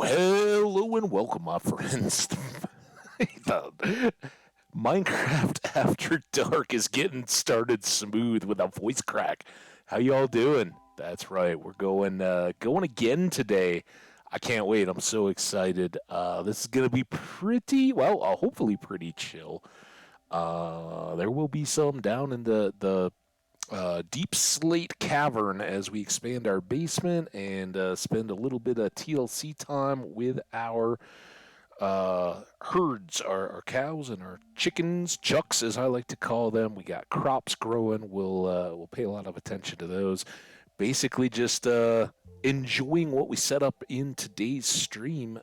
Hello and welcome, my friends. The Minecraft After Dark is getting started smooth with a voice crack. How y'all doing? That's right, we're going again today. I can't wait. I'm so excited. This is gonna be pretty well, hopefully pretty chill. There will be some down in the deep slate cavern as we expand our basement and spend a little bit of TLC time with our herds, our cows and our chickens, chucks as I like to call them. We got crops growing. We'll pay a lot of attention to those. Basically, just enjoying what we set up in today's stream,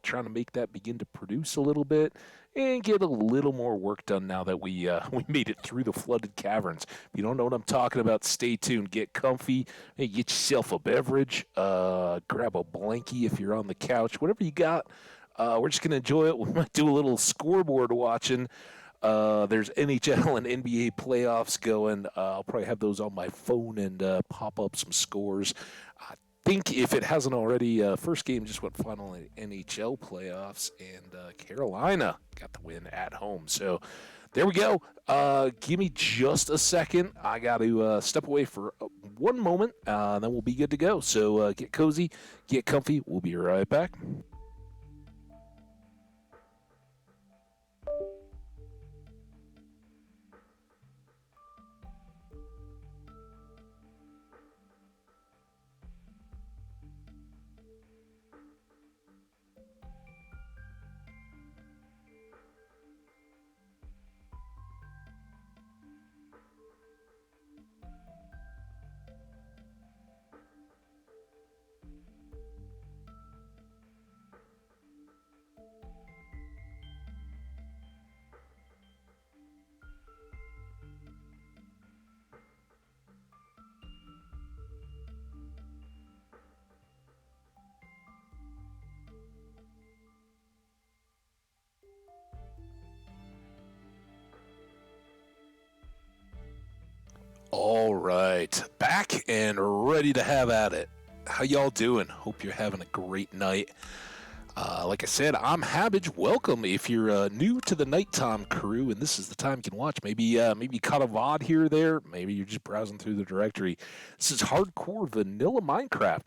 trying to make that begin to produce a little bit and get a little more work done now that we we made it through the flooded caverns. If you don't know what I'm talking about, stay tuned. Get comfy. Hey, get yourself a beverage. Grab a blankie if you're on the couch. Whatever you got. We're just gonna enjoy it. We might do a little scoreboard watching. There's NHL and NBA playoffs going. I'll probably have those on my phone and pop up some scores. I think if it hasn't already, first game just went final in NHL playoffs, and Carolina got the win at home. So there we go. Give me just a second. I got to step away for one moment, then we'll be good to go. So get cozy, get comfy. We'll be right back. All right, back and ready to have at it. How y'all doing? Hope you're having a great night. Like I said, I'm Habbage. Welcome. If you're new to the nighttime crew and this is the time you can watch, maybe you caught a VOD here or there. Maybe you're just browsing through the directory. This is hardcore vanilla Minecraft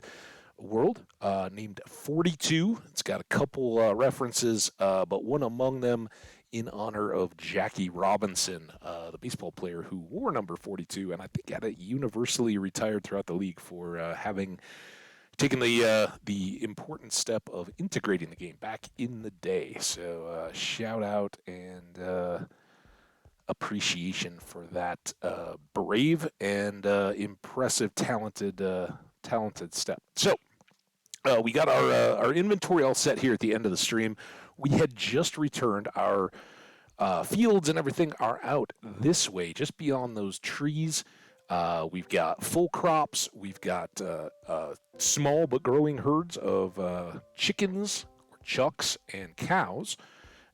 world named 42. It's got a couple references, but one among them in honor of Jackie Robinson, the baseball player who wore number 42, and I think got it universally retired throughout the league for having taken the important step of integrating the game back in the day. So shout out and appreciation for that brave and impressive, talented step. So we got our inventory all set here at the end of the stream. We had just returned. Our fields and everything are out this way, just beyond those trees. We've got full crops. We've got small but growing herds of chickens, or chucks, and cows.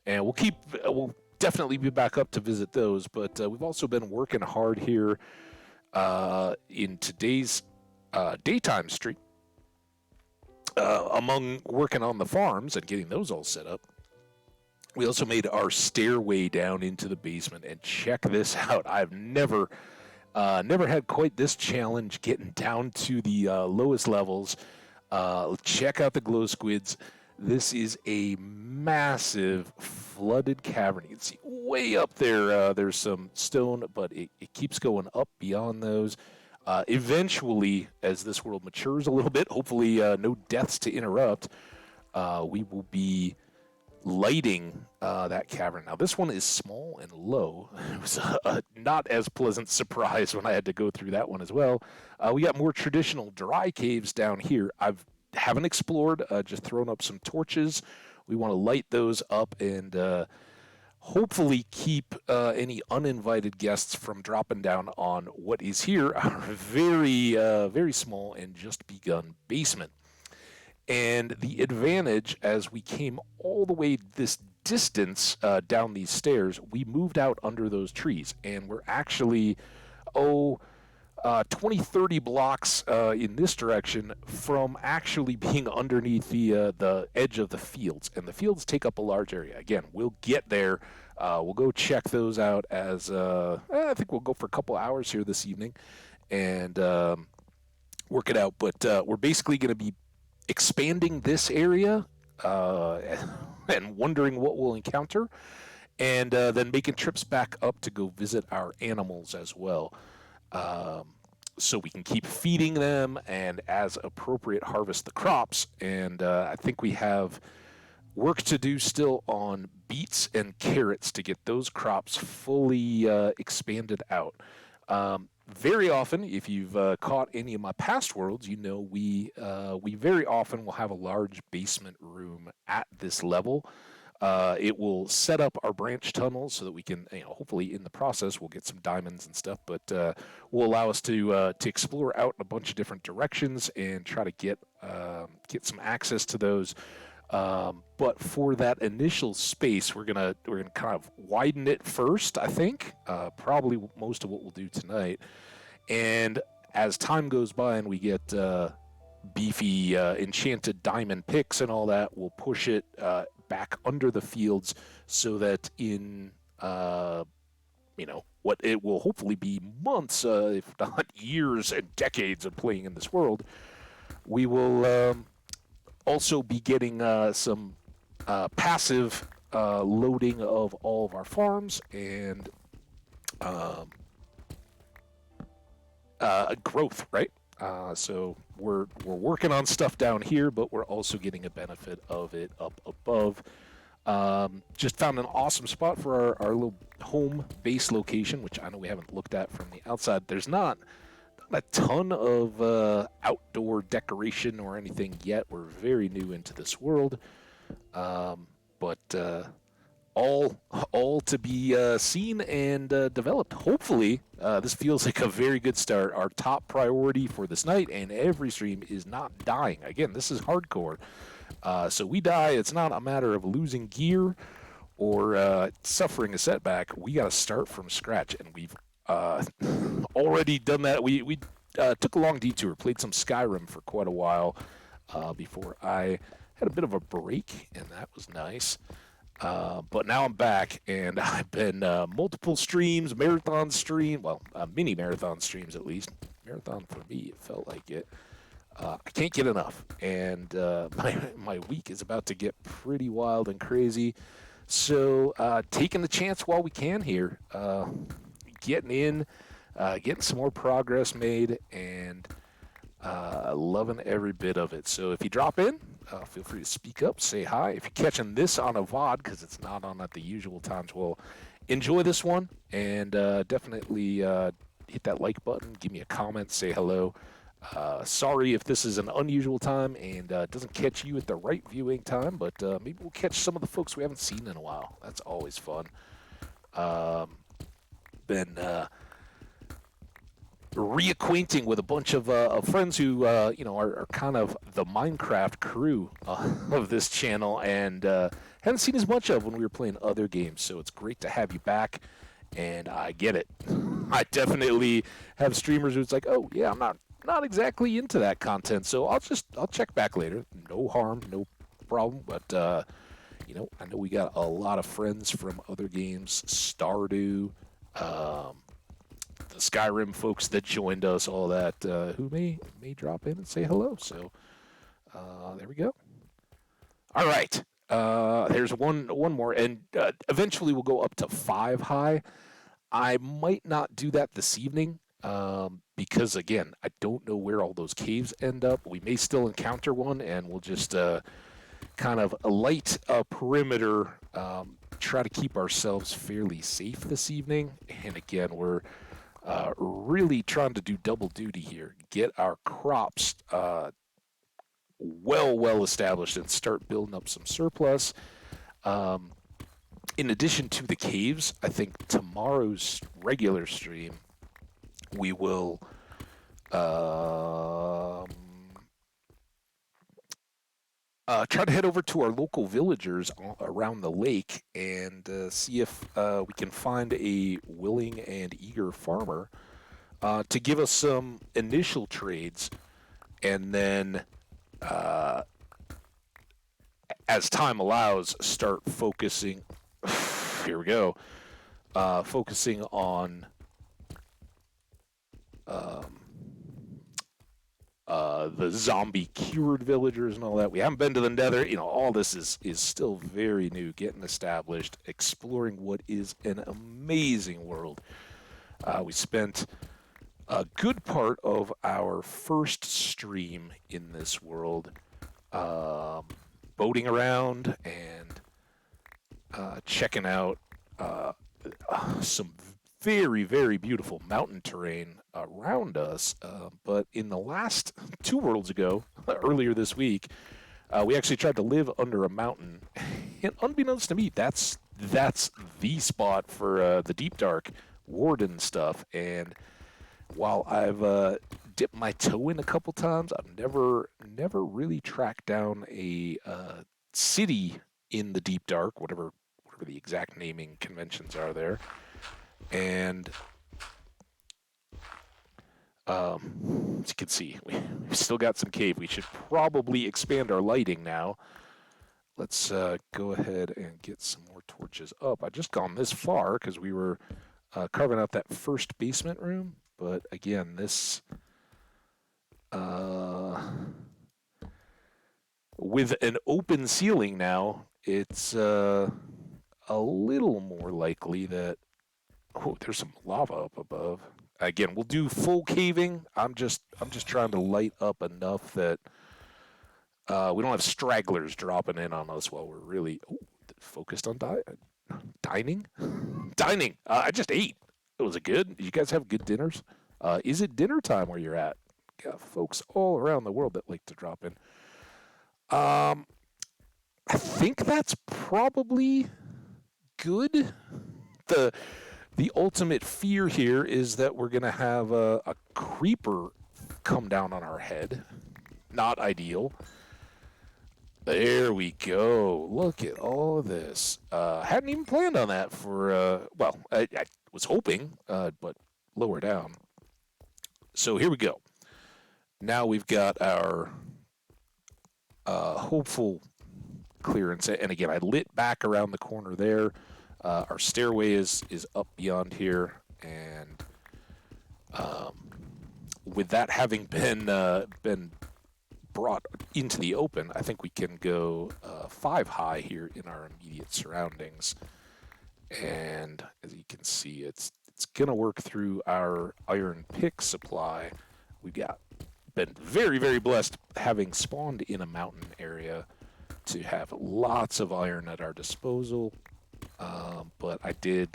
And we'll definitely be back up to visit those. But we've also been working hard here in today's daytime stream. Among working on the farms and getting those all set up, we also made our stairway down into the basement. And check this out. I've never had quite this challenge getting down to the lowest levels. Check out the glow squids. This is a massive flooded cavern. You can see way up there, there's some stone, but it keeps going up beyond those. Eventually, as this world matures a little bit, hopefully no deaths to interrupt, we will be lighting that cavern. Now, this one is small and low. It was a not as pleasant surprise when I had to go through that one as well. We got more traditional dry caves down here. Haven't explored, just thrown up some torches. We want to light those up and hopefully keep any uninvited guests from dropping down on what is here our very small and just begun basement. And the advantage, as we came all the way this distance down these stairs, we moved out under those trees, and we're actually, 20, 30 blocks in this direction from actually being underneath the edge of the fields. And the fields take up a large area. Again, we'll get there. We'll go check those out as I think we'll go for a couple hours here this evening and work it out. But we're basically going to be expanding this area uh, and wondering what we'll encounter, and then making trips back up to go visit our animals as well. Um, so we can keep feeding them and, as appropriate, harvest the crops. And I think we have work to do still on beets and carrots to get those crops fully expanded out. Very often, if you've caught any of my past worlds, you know we very often will have a large basement room at this level. It will set up our branch tunnels so that we can, hopefully in the process, we'll get some diamonds and stuff, but will allow us to explore out in a bunch of different directions and try to get some access to those. But for that initial space, we're gonna kind of widen it first. I think probably most of what we'll do tonight. And as time goes by and we get beefy enchanted diamond picks and all that, we'll push it back under the fields so that in what it will hopefully be months, if not years and decades of playing in this world, we will also be getting some passive loading of all of our farms and growth, right? So we're working on stuff down here, but we're also getting a benefit of it up above. Just found an awesome spot for our little home base location, which I know we haven't looked at from the outside. There's not a ton of outdoor decoration or anything yet. We're very new into this world, but all to be seen and developed. Hopefully, this feels like a very good start. Our top priority for this night and every stream is not dying. Again, this is hardcore. So we die, it's not a matter of losing gear or suffering a setback. We got to start from scratch, and we've already done that. We took a long detour, played some Skyrim for quite a while before I had a bit of a break, and that was nice. But now I'm back, and I've been multiple streams, marathon stream, well, mini marathon streams at least. Marathon for me, it felt like it. I can't get enough, and my week is about to get pretty wild and crazy. So taking the chance while we can here, getting in, getting some more progress made, and loving every bit of it. So if you drop in, feel free to speak up, say hi. If you're catching this on a VOD, because it's not on at the usual times, well, enjoy this one, and definitely hit that like button, give me a comment, say hello. Sorry if this is an unusual time and doesn't catch you at the right viewing time, but maybe we'll catch some of the folks we haven't seen in a while. That's always fun. Been reacquainting with a bunch of friends who are kind of the Minecraft crew of this channel, and hadn't seen as much of when we were playing other games. So it's great to have you back, and I get it. I definitely have streamers who it's like, oh yeah, I'm not exactly into that content, so I'll check back later. No harm, no problem. But I know we got a lot of friends from other games, Stardew, the Skyrim folks that joined us, all that, who may drop in and say hello. So there we go. All right. There's one more, and eventually we'll go up to 5 high. I might not do that this evening because, again, I don't know where all those caves end up. We may still encounter one, and we'll just kind of light a perimeter, try to keep ourselves fairly safe this evening. And again, we're really trying to do double duty here, get our crops well established and start building up some surplus. In addition to the caves, I think tomorrow's regular stream, we will try to head over to our local villagers around the lake and see if we can find a willing and eager farmer to give us some initial trades, and then as time allows, start focusing. Here we go. Focusing on um, the zombie cured villagers and all that. We haven't been to the Nether. All this is still very new, getting established, exploring what is an amazing world. We spent a good part of our first stream in this world boating around and checking out some very, very beautiful mountain terrain around us. But in the last 2 worlds ago, earlier this week, we actually tried to live under a mountain. And unbeknownst to me, that's the spot for the deep dark warden stuff. And while I've dipped my toe in a couple times, I've never really tracked down a city in the deep dark, whatever the exact naming conventions are there. And as you can see, we've still got some cave. We should probably expand our lighting now. Let's go ahead and get some more torches up. I've just gone this far because we were carving out that first basement room. But again, this with an open ceiling now, it's a little more likely that there's some lava up above. Again, we'll do full caving. I'm just trying to light up enough that we don't have stragglers dropping in on us while we're really focused on dining. Dining. I just ate. Was it good? Did you guys have good dinners? Is it dinner time where you're at? Got folks all around the world that like to drop in. I think that's probably good. The ultimate fear here is that we're going to have a creeper come down on our head. Not ideal. There we go. Look at all of this. Hadn't even planned on that for, I was hoping, but lower down. So here we go. Now we've got our hopeful clearance. And again, I lit back around the corner there. Our stairway is up beyond here, and with that having been brought into the open, I think we can go 5 high here in our immediate surroundings. And as you can see, it's gonna work through our iron pick supply. We've been very, very blessed having spawned in a mountain area to have lots of iron at our disposal. But I did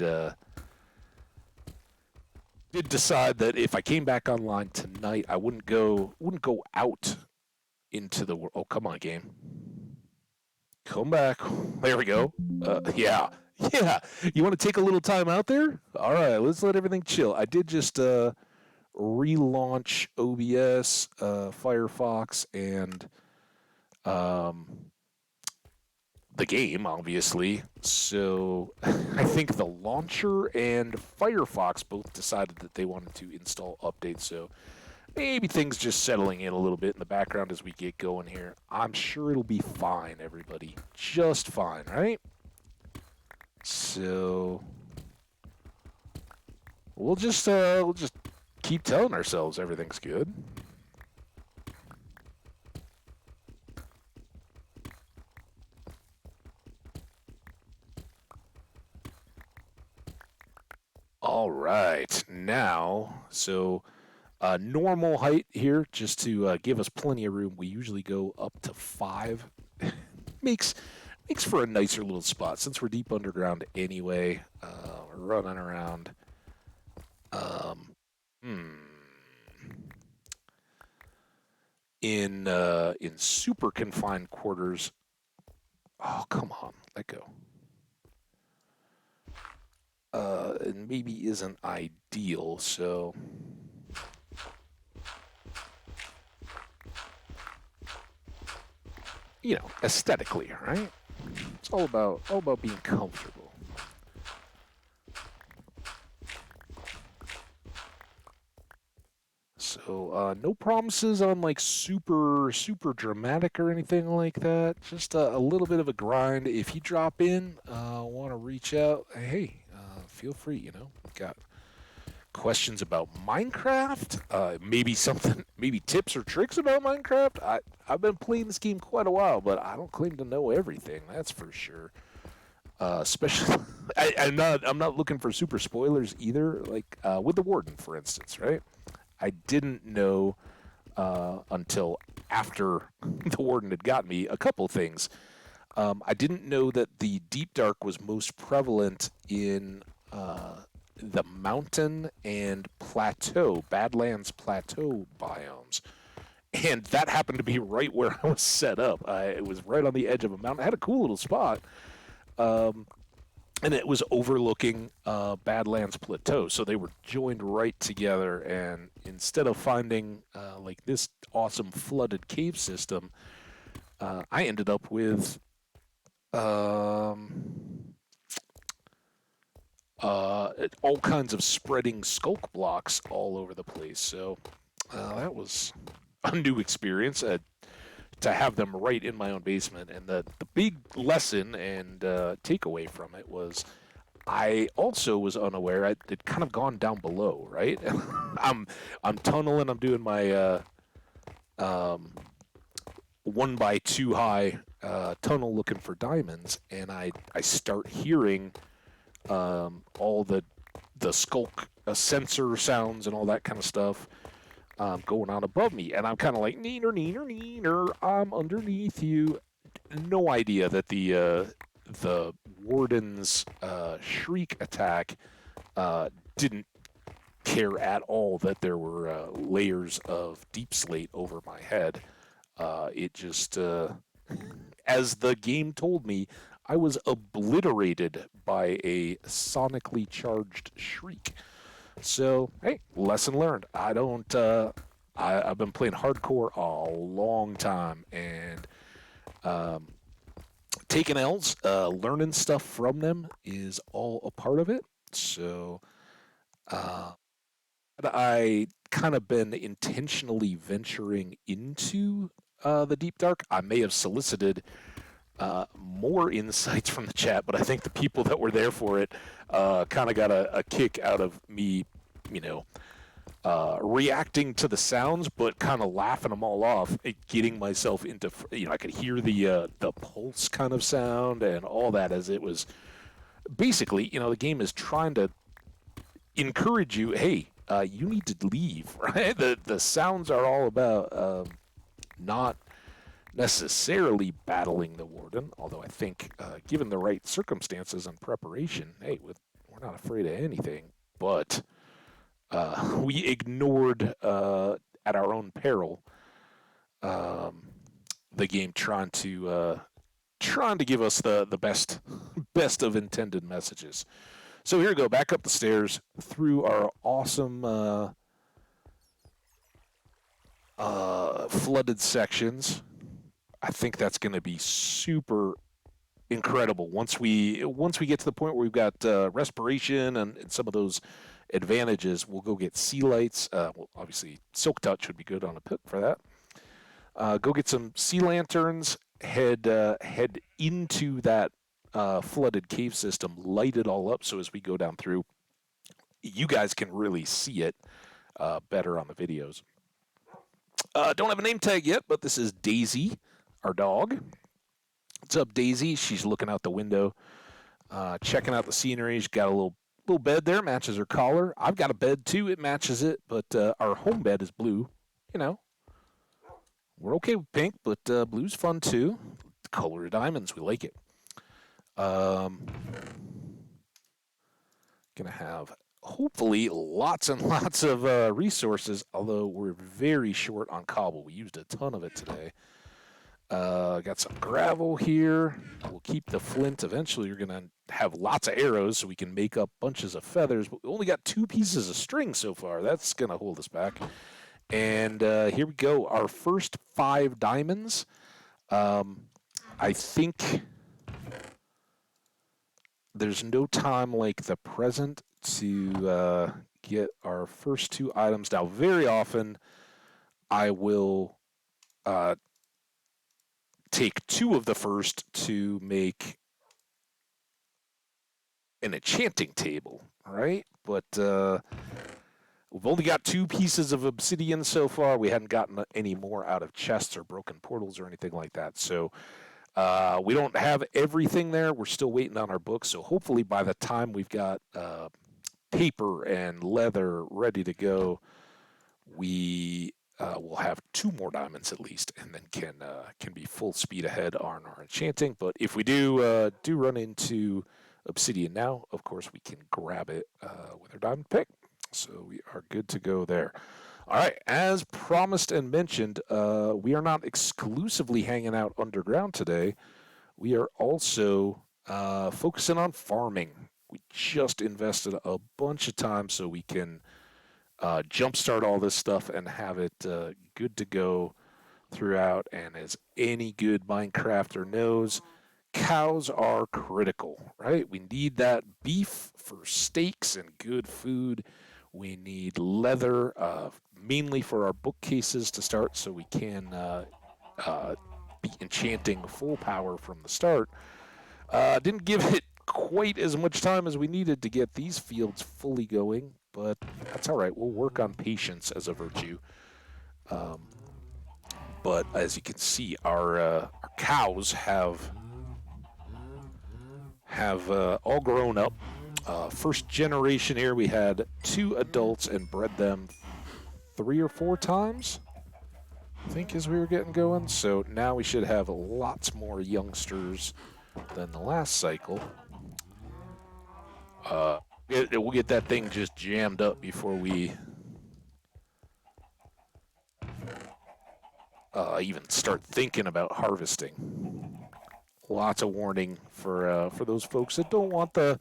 decide that if I came back online tonight, I wouldn't go out into the world. Oh, come on, game. Come back. There we go. Yeah. You want to take a little time out there? All right, let's let everything chill. I did just relaunch OBS, Firefox, and the game, obviously. So I think the launcher and Firefox both decided that they wanted to install updates. So maybe things just settling in a little bit in the background as we get going here. I'm sure it'll be fine, everybody. Just fine, right? So we'll just keep telling ourselves everything's good. All right, now, so normal height here, just to give us plenty of room. We usually go up to 5. makes for a nicer little spot since we're deep underground anyway. We're running around. In super confined quarters. Oh, come on, let go. It maybe isn't ideal, so aesthetically, right? It's all about being comfortable. So no promises on like super dramatic or anything like that. Just a little bit of a grind. If you drop in, want to reach out, hey, feel free. Got questions about Minecraft, maybe something, maybe tips or tricks about Minecraft. I've been playing this game quite a while, but I don't claim to know everything. That's for sure. Especially, I'm not looking for super spoilers either. Like with the Warden, for instance, right? I didn't know until after the Warden had got me a couple things. I didn't know that the Deep Dark was most prevalent in the mountain and plateau, Badlands Plateau biomes. And that happened to be right where I was set up. It was right on the edge of a mountain. I had a cool little spot. And it was overlooking Badlands Plateau. So they were joined right together. And instead of finding like this awesome flooded cave system, I ended up with all kinds of spreading skulk blocks all over the place. So that was a new experience to have them right in my own basement. And the big lesson and takeaway from it was I also was unaware it kind of gone down below, right? I'm tunneling. I'm doing my 1x2 high tunnel looking for diamonds, and I start hearing all the skulk sensor sounds and all that kind of stuff going on above me, and I'm kind of like neener neener neener. I'm underneath you. No idea that the warden's shriek attack didn't care at all that there were layers of deep slate over my head. It just, as the game told me, I was obliterated by a sonically charged shriek. So, hey, lesson learned. I've been playing hardcore a long time, and taking L's, learning stuff from them is all a part of it. So, I kind of been intentionally venturing into the Deep Dark. I may have solicited more insights from the chat, but I think the people that were there for it kind of got a kick out of me, reacting to the sounds, but kind of laughing them all off, getting myself into, I could hear the pulse kind of sound and all that as it was basically, the game is trying to encourage you, hey, you need to leave, right? The sounds are all about not necessarily battling the warden, although I think given the right circumstances and preparation, hey, we're not afraid of anything, but we ignored at our own peril the game trying to give us the best of intended messages. So here we go, back up the stairs through our awesome flooded sections. I think that's going to be super incredible once we get to the point where we've got respiration and some of those advantages. We'll go get sea lights. Well, obviously, Silk Touch would be good on a pit for that. Go get some sea lanterns. Head into that flooded cave system. Light it all up so as we go down through, you guys can really see it better on the videos. Don't have a name tag yet, but this is Daisy, our dog. What's up, Daisy? She's looking out the window, checking out the scenery. She's got a little bed there, matches her collar. I've got a bed too, it matches it, but our home bed is blue. We're okay with pink, but blue's fun too. The color of diamonds, we like it. Gonna have hopefully lots and lots of resources, although we're very short on cobble. We used a ton of it today. Got some gravel here. We'll keep the flint. Eventually, you're going to have lots of arrows so we can make up bunches of feathers. But we only got 2 pieces of string so far. That's going to hold us back. And here we go. Our first 5 diamonds. I think there's no time like the present to get our first 2 items. Now, very often, I will take 2 of the first to make an enchanting table, right? But we've only got 2 pieces of obsidian so far. We hadn't gotten any more out of chests or broken portals or anything like that. So we don't have everything there. We're still waiting on our books. So hopefully by the time we've got paper and leather ready to go, we will have 2 more diamonds at least, and then can be full speed ahead on our enchanting. But if we do run into obsidian now, of course we can grab it with our diamond pick. So we are good to go there. All right, as promised and mentioned, we are not exclusively hanging out underground today. We are also focusing on farming. We just invested a bunch of time so we can jumpstart all this stuff and have it good to go throughout. And as any good Minecrafter knows, cows are critical, right? We need that beef for steaks and good food. We need leather, mainly for our bookcases to start so we can be enchanting full power from the start. Didn't give it quite as much time as we needed to get these fields fully going, but that's all right. We'll work on patience as a virtue. But as you can see, our cows have all grown up. First generation here, we had 2 adults and bred them 3 or 4 times, I think, as we were getting going. So now we should have lots more youngsters than the last cycle. We'll get that thing just jammed up before we even start thinking about harvesting. Lots of warning for those folks that don't want the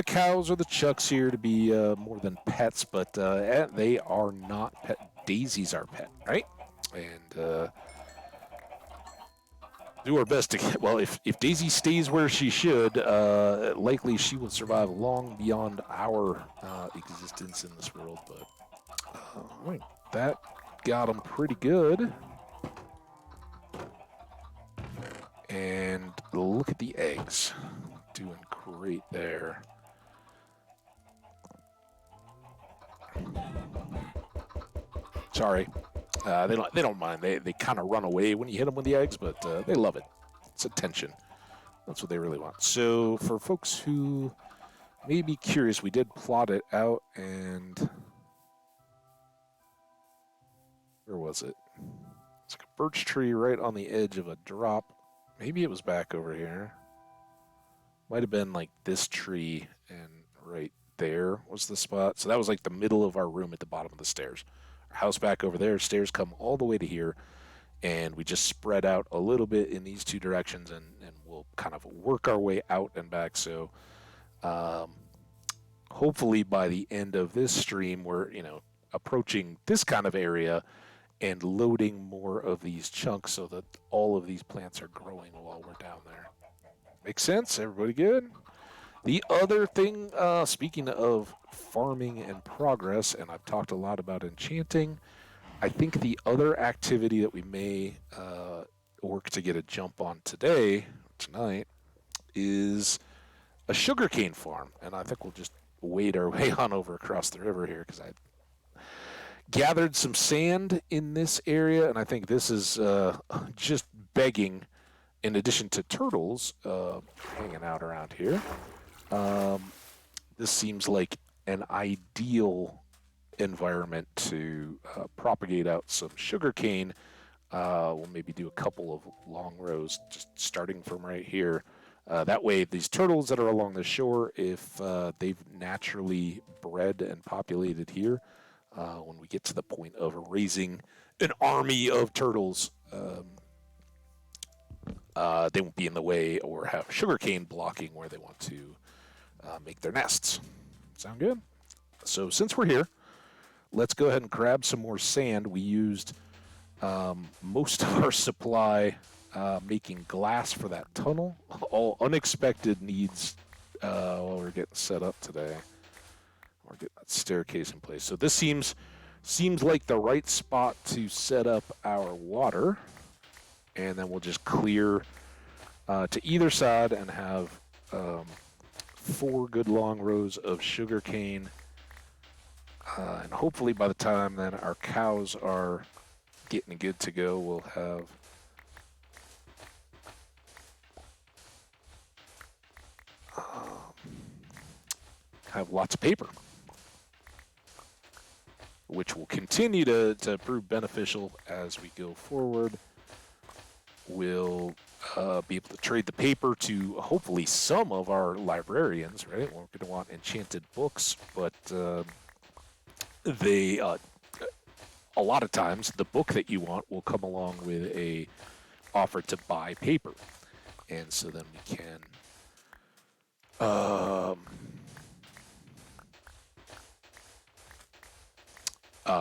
cows or the chucks here to be more than pets, but they are not pet. Daisy's our pet, right? And do our best to get, well, if Daisy stays where she should, likely she will survive long beyond our existence in this world. But that got them pretty good. And look at the eggs. Doing great there. Sorry. They don't mind. They kind of run away when you hit them with the eggs, but they love it. It's attention. That's what they really want. So for folks who may be curious, we did plot it out, and where was it? It's like a birch tree right on the edge of a drop. Maybe it was back over here. Might have been like this tree, and right there was the spot. So that was like the middle of our room at the bottom of the stairs. Our house back over there, stairs come all the way to here, and we just spread out a little bit in these 2 directions, and we'll kind of work our way out and back. So hopefully by the end of this stream, we're approaching this kind of area and loading more of these chunks so that all of these plants are growing while we're down there. Makes sense? Everybody good? The other thing, speaking of farming and progress, and I've talked a lot about enchanting, I think the other activity that we may work to get a jump on tonight, is a sugarcane farm. And I think we'll just wade our way on over across the river here, because I gathered some sand in this area, and I think this is just begging, in addition to turtles hanging out around here. This seems like an ideal environment to propagate out some sugarcane. We'll maybe do a couple of long rows, just starting from right here. That way, these turtles that are along the shore, if they've naturally bred and populated here, when we get to the point of raising an army of turtles, they won't be in the way or have sugarcane blocking where they want to make their nests. Sound good? So since we're here, let's go ahead and grab some more sand. We used most of our supply making glass for that tunnel. All unexpected needs while we're getting set up today. Or get that staircase in place. So this seems seems like the right spot to set up our water. And then we'll just clear to either side and have 4 good long rows of sugar cane. And hopefully by the time then our cows are getting good to go, we'll have lots of paper, which will continue to prove beneficial as we go forward. We'll be able to trade the paper to hopefully some of our librarians, right? We're going to want enchanted books, but they a lot of times the book that you want will come along with a offer to buy paper, and so then we can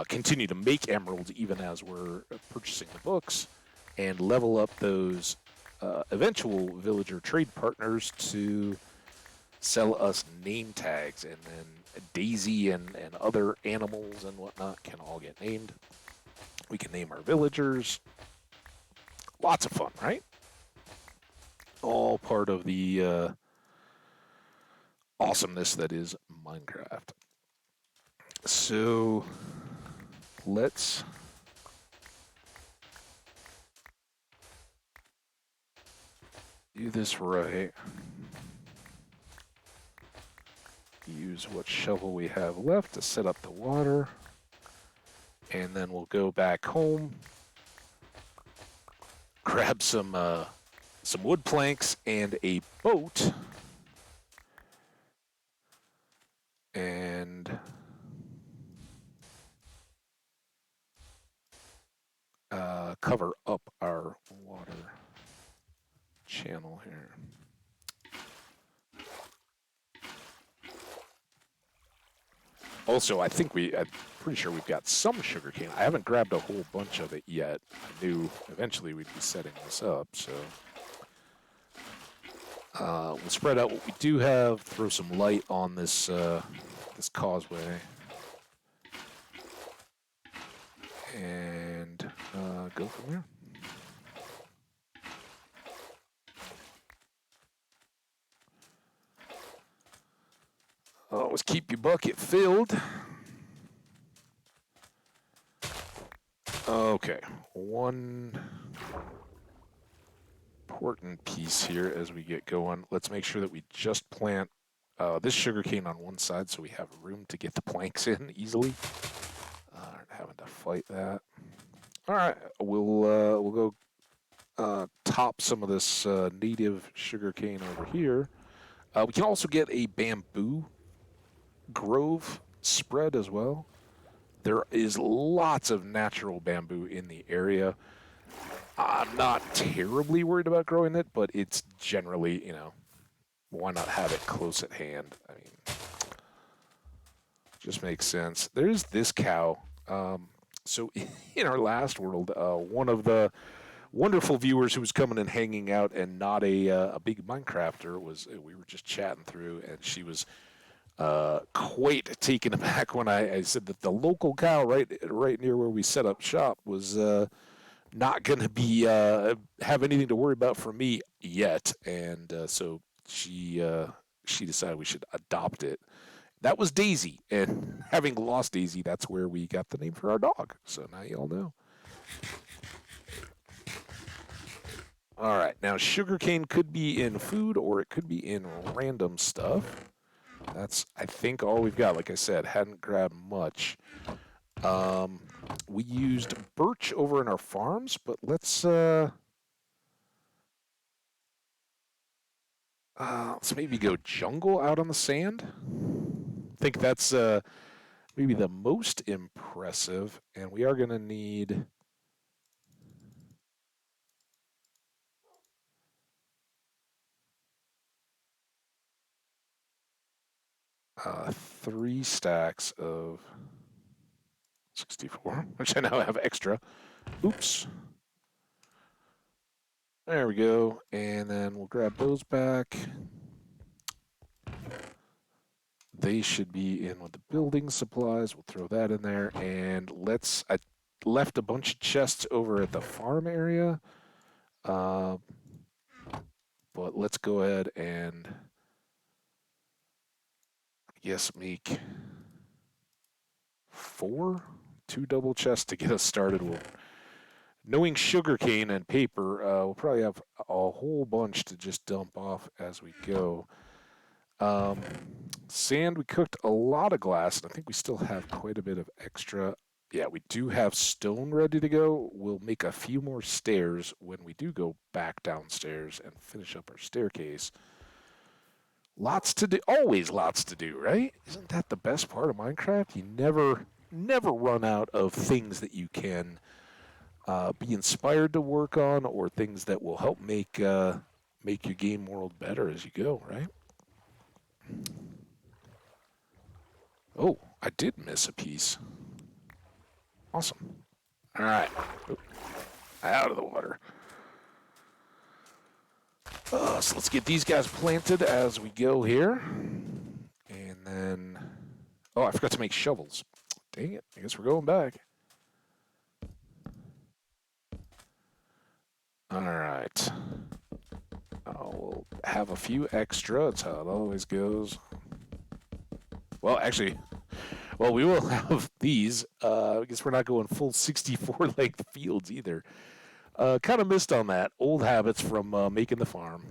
continue to make emeralds even as we're purchasing the books, and level up those eventual villager trade partners to sell us name tags, and then Daisy and other animals and whatnot can all get named. We can name our villagers. Lots of fun, right? All part of the awesomeness that is Minecraft. So let's do this right. Use what shovel we have left to set up the water. And then we'll go back home, grab some wood planks and a boat, and cover up our water channel here. Also, I'm pretty sure we've got some sugarcane. I haven't grabbed a whole bunch of it yet. I knew eventually we'd be setting this up, so we'll spread out what we do have, throw some light on this this causeway, and go from there. Always keep your bucket filled. Okay, one important piece here as we get going. Let's make sure that we just plant this sugarcane on one side so we have room to get the planks in easily. Having to fight that. All right, we'll go top some of this native sugarcane over here. We can also get a bamboo grove spread as well. There is lots of natural bamboo in the area. I'm not terribly worried about growing it, but it's generally, why not have it close at hand? I mean, just makes sense. There's this cow. So in our last world, one of the wonderful viewers who was coming and hanging out and not a big Minecrafter we were just chatting through, and she was quite taken aback when I said that the local cow right near where we set up shop was not going to be have anything to worry about from me yet, and so she decided we should adopt it. That was Daisy, and having lost Daisy, that's where we got the name for our dog. So now you all know. All right, now sugarcane could be in food or it could be in random stuff. That's, I think, all we've got. Like I said, hadn't grabbed much. We used birch over in our farms, but let's maybe go jungle out on the sand. I think that's maybe the most impressive, and we are going to need uh, 3 stacks of 64, which I now have extra. Oops. There we go. And then we'll grab those back. They should be in with the building supplies. We'll throw that in there. And I left a bunch of chests over at the farm area. Uh, but let's go ahead and, I guess, make 2 double chests to get us started. Knowing sugarcane and paper, we'll probably have a whole bunch to just dump off as we go. Um, Sand, we cooked a lot of glass, and I think we still have quite a bit of extra. Yeah, we do have stone ready to go. We'll make a few more stairs when we do go back downstairs and finish up our staircase. Lots to do, always lots to do, right? Isn't that the best part of Minecraft? You never run out of things that you can be inspired to work on, or things that will help make your game world better as you go, right? Oh, I did miss a piece. Awesome. All right. Out of the water. So let's get these guys planted as we go here. And then... Oh, I forgot to make shovels. Dang it. I guess we're going back. All right. We'll have a few extra. That's how it always goes. Well, actually... Well, we will have these. I guess we're not going full 64-length fields either. Kind of missed on that. Old habits from making the farm.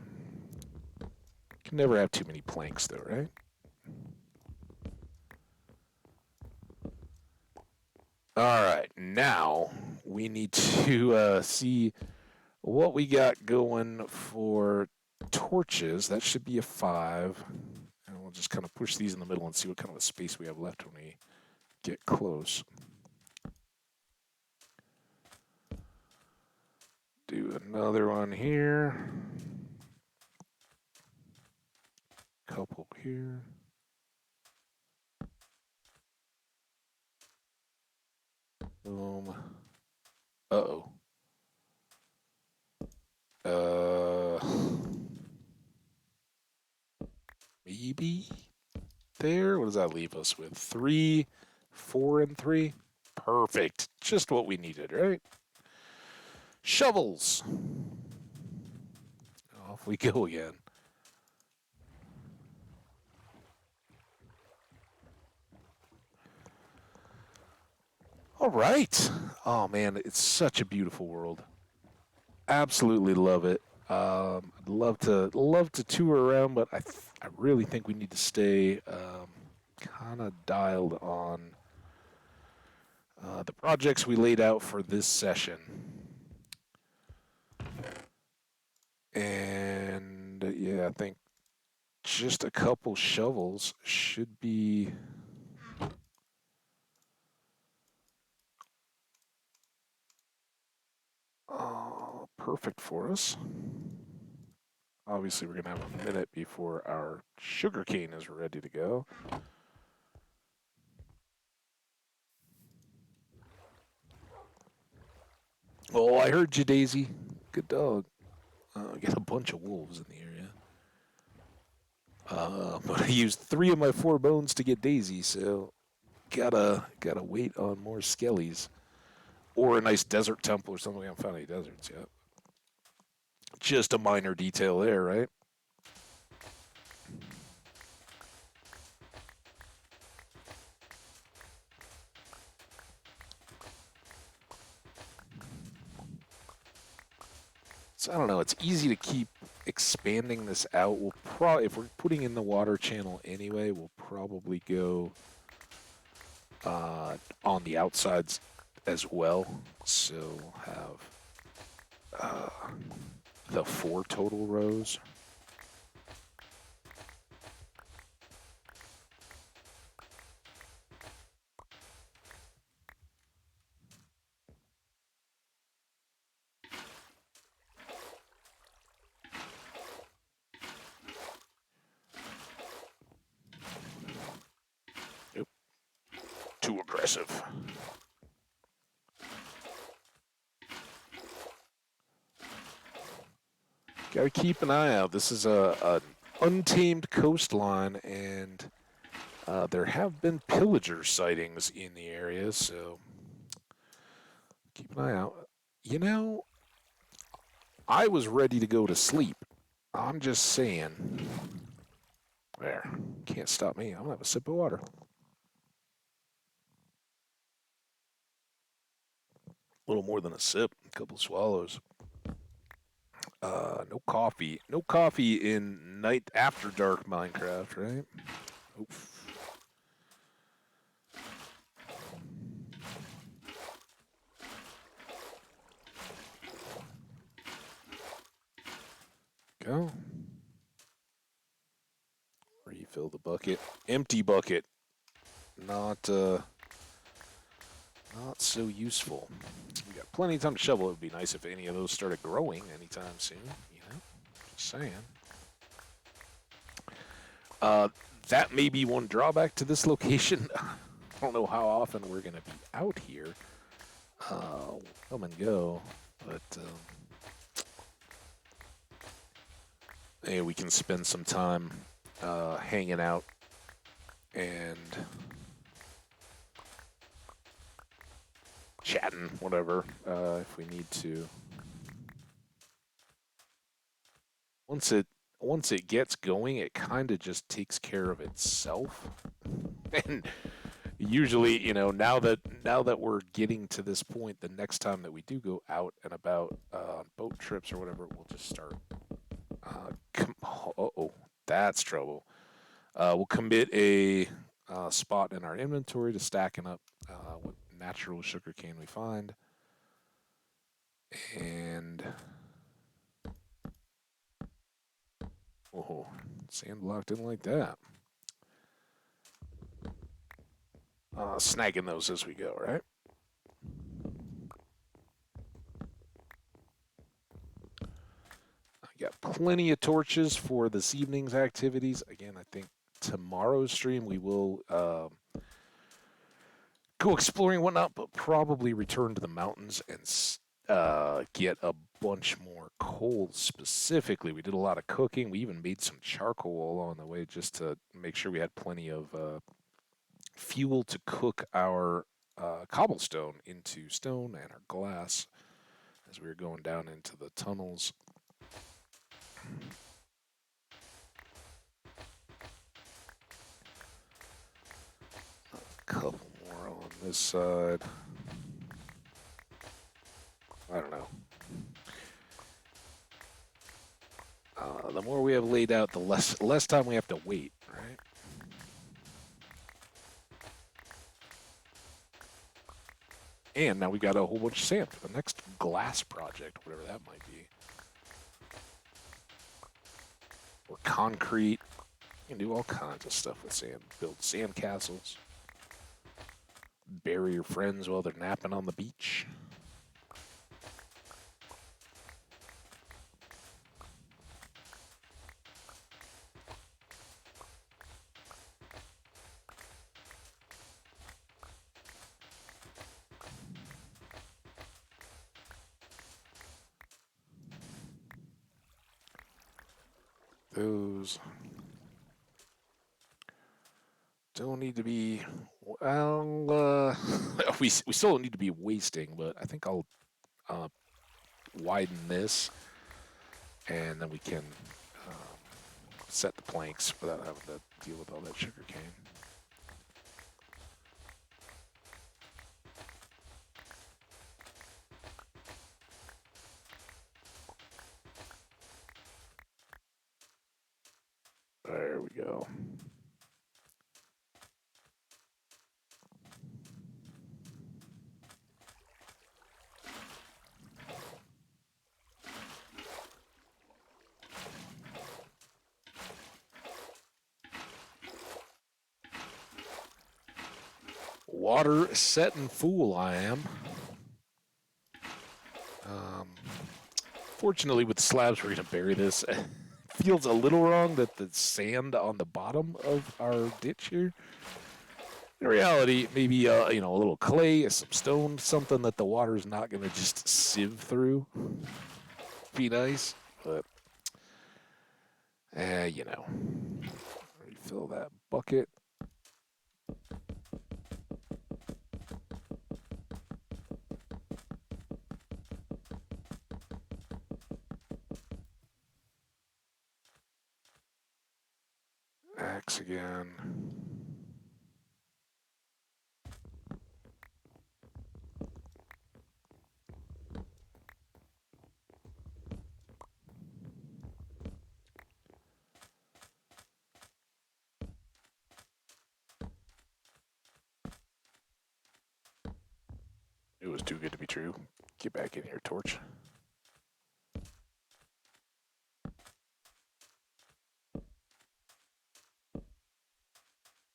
Can never have too many planks, though, right? All right, now we need to see what we got going for torches. That should be a 5. And we'll just kind of push these in the middle and see what kind of a space we have left when we get close. Do another one here. Couple here. Boom. Uh-oh. Maybe there? What does that leave us with? 3, 4, and 3? Perfect. Just what we needed, right? Shovels. Off we go again. All right. Oh, man, it's such a beautiful world. Absolutely love it. I'd love to tour around, but I really think we need to stay kind of dialed on the projects we laid out for this session. And yeah, I think just a couple shovels should be perfect for us. Obviously, we're going to have a minute before our sugarcane is ready to go. Oh, I heard you, Daisy. Good dog. I got a bunch of wolves in the area. But I used 3 of my 4 bones to get Daisy, so gotta wait on more skellies. Or a nice desert temple or something. We haven't found any deserts yet. Just a minor detail there, right? So I don't know. It's easy to keep expanding this out. We'll probably, if we're putting in the water channel anyway, we'll probably go on the outsides as well. So we'll have the 4 total rows. Yep. Too aggressive. Gotta keep an eye out. This is an untamed coastline, and There have been pillager sightings in the area, so keep an eye out. You know, I was ready to go to sleep. I'm just saying. There. Can't stop me. I'm going to have a sip of water. A little more than a sip, a couple swallows. No coffee. No coffee in night after dark Minecraft, right? Oof. Go. Refill the bucket. Empty bucket. Not not so useful. We got plenty of time to shovel. It would be nice if any of those started growing anytime soon. You know, just saying. Uh, that may be one drawback to this location. I don't know how often we're going to be out here. Come and go, but hey, we can spend some time hanging out and chatting, whatever, if we need to. Once it gets going, it kind of just takes care of itself. And usually, you know, now that we're getting to this point, the next time that we do go out and about on boat trips or whatever, we'll just start. Oh, that's trouble. We'll commit a spot in our inventory to stacking up what natural sugarcane we find, and oh, sand block didn't like that. Snagging those as we go, right? I got plenty of torches for this evening's activities. Again, I think tomorrow's stream we will go exploring and whatnot, but probably return to the mountains and get a bunch more coal specifically. We did a lot of cooking. We even made some charcoal along the way just to make sure we had plenty of fuel to cook our cobblestone into stone and our glass as we were going down into the tunnels. A couple more on this side. I don't know. The more we have laid out, the less time we have to wait, right? And now we got a whole bunch of sand for the next glass project, whatever that might be. Or concrete. You can do all kinds of stuff with sand. Build sand castles. Bury your friends while they're napping on the beach. Those don't need to be, well, we still don't need to be wasting, but I think I'll widen this, and then we can set the planks without having to deal with all that sugar cane. There we go. Water setting fool I am. Fortunately, with the slabs, we're going to bury this. It feels a little wrong that the sand on the bottom of our ditch here. In reality, maybe a little clay, some stone, something that the water is not going to just sieve through. Be nice, but refill that bucket. box again. It was too good to be true. Get back in here, Torch.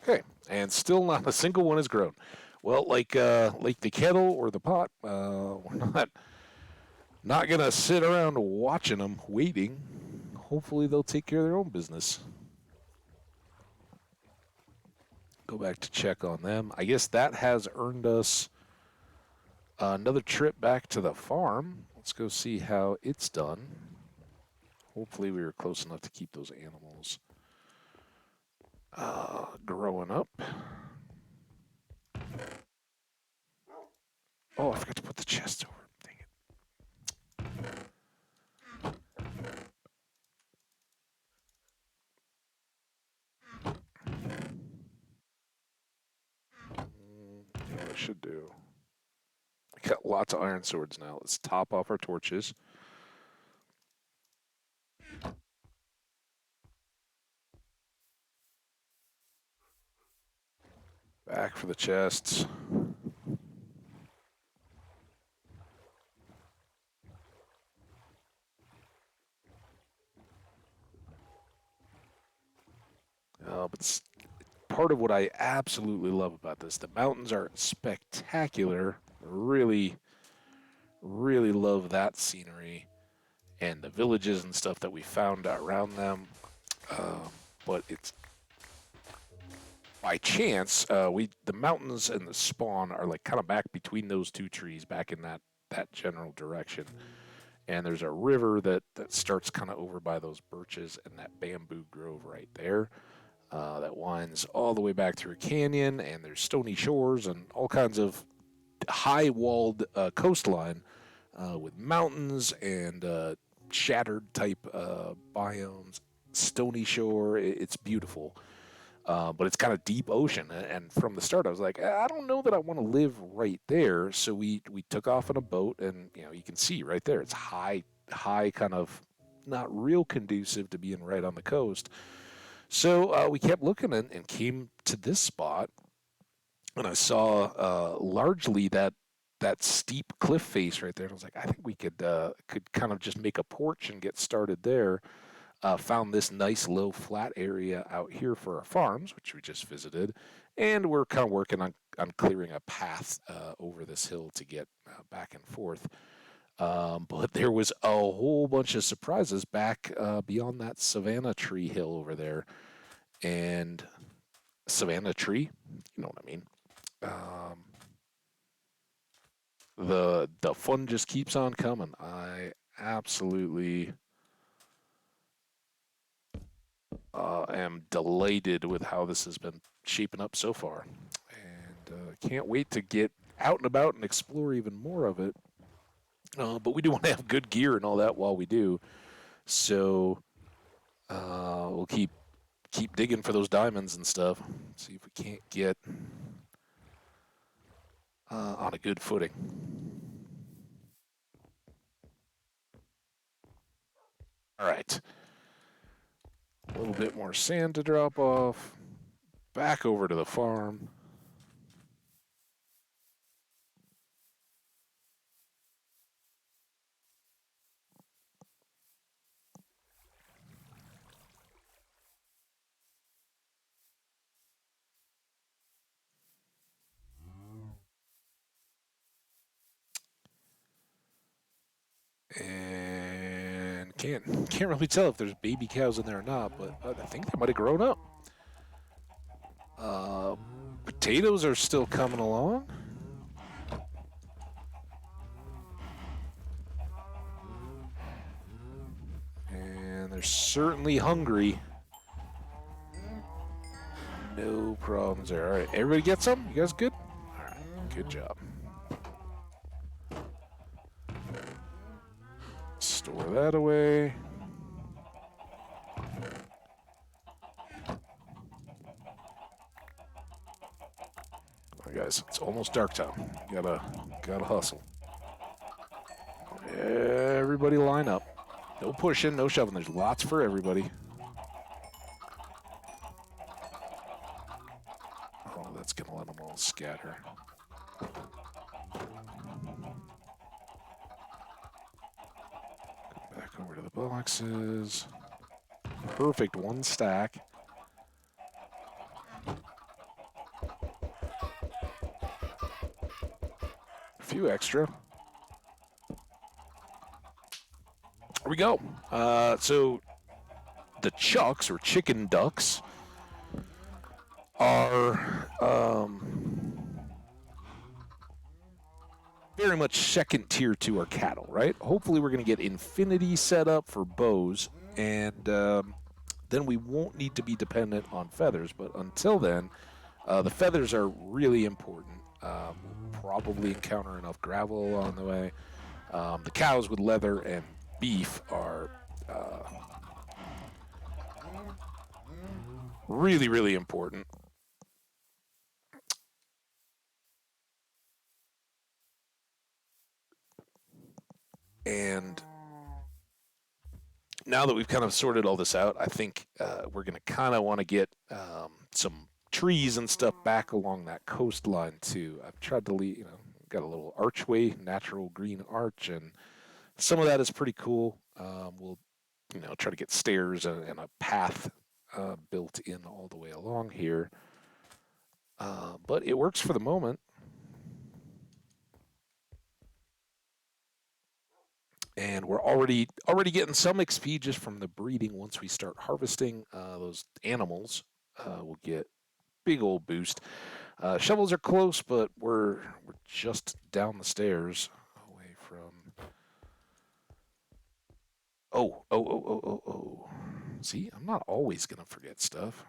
Okay, and still not a single one has grown. Well, like the kettle or the pot, we're not gonna sit around watching them, waiting. Hopefully, they'll take care of their own business. Go back to check on them. I guess that has earned us another trip back to the farm. Let's go see how it's done. Hopefully, we were close enough to keep those animals growing up. Oh, I forgot to put the chest over. Dang it. You know what I should do? I got lots of iron swords now. Let's top off our torches. Back for the chests. But part of what I absolutely love about this, the mountains are spectacular. Really, really love that scenery and the villages and stuff that we found around them. But it's by chance, the mountains and the spawn are like kind of back between those two trees, back in that general direction. And there's a river that starts kind of over by those birches and that bamboo grove right there. That winds all the way back through a canyon, and there's stony shores and all kinds of high-walled coastline with mountains and shattered type biomes, stony shore. It's beautiful, but it's kind of deep ocean. And from the start, I was like, I don't know that I want to live right there. So we took off on a boat, and you can see right there, it's high, kind of not real conducive to being right on the coast. So we kept looking and came to this spot, and I saw largely that steep cliff face right there. And I was like, I think we could kind of just make a porch and get started there. Found this nice low flat area out here for our farms, which we just visited, and we're kind of working on clearing a path over this hill to get back and forth. But there was a whole bunch of surprises back beyond that savannah tree hill over there. And savannah tree, you know what I mean. The fun just keeps on coming. I absolutely am delighted with how this has been shaping up so far, and can't wait to get out and about and explore even more of it. But we do want to have good gear and all that while we do, so we'll keep digging for those diamonds and stuff. See if we can't get on a good footing. All right. A little bit more sand to drop off. Back over to the farm. And can't really tell if there's baby cows in there or not, but I think they might have grown up. Potatoes are still coming along. And they're certainly hungry. No problems there. All right, everybody get some? You guys good? All right, good job. Store that away. guys. It's almost dark time. Gotta hustle. Everybody line up. No pushing, no shoving. There's lots for everybody. Oh, that's gonna let them all scatter. Go back over to the boxes. Perfect, one stack. A few extra. Here we go. So the chucks, or chicken ducks, are very much second tier to our cattle, right? Hopefully we're going to get infinity set up for bows, and then we won't need to be dependent on feathers. But until then, the feathers are really important. We'll probably encounter enough gravel along the way. The cows with leather and beef are really, really important. And now that we've kind of sorted all this out, I think we're going to kind of want to get some trees and stuff back along that coastline too. I've tried to leave, got a little archway, natural green arch, and some of that is pretty cool. We'll, try to get stairs and a path built in all the way along here. But it works for the moment. And we're already getting some XP just from the breeding. Once we start harvesting those animals, we'll get big old boost. Shovels are close, but we're just down the stairs away from. Oh. See, I'm not always gonna forget stuff.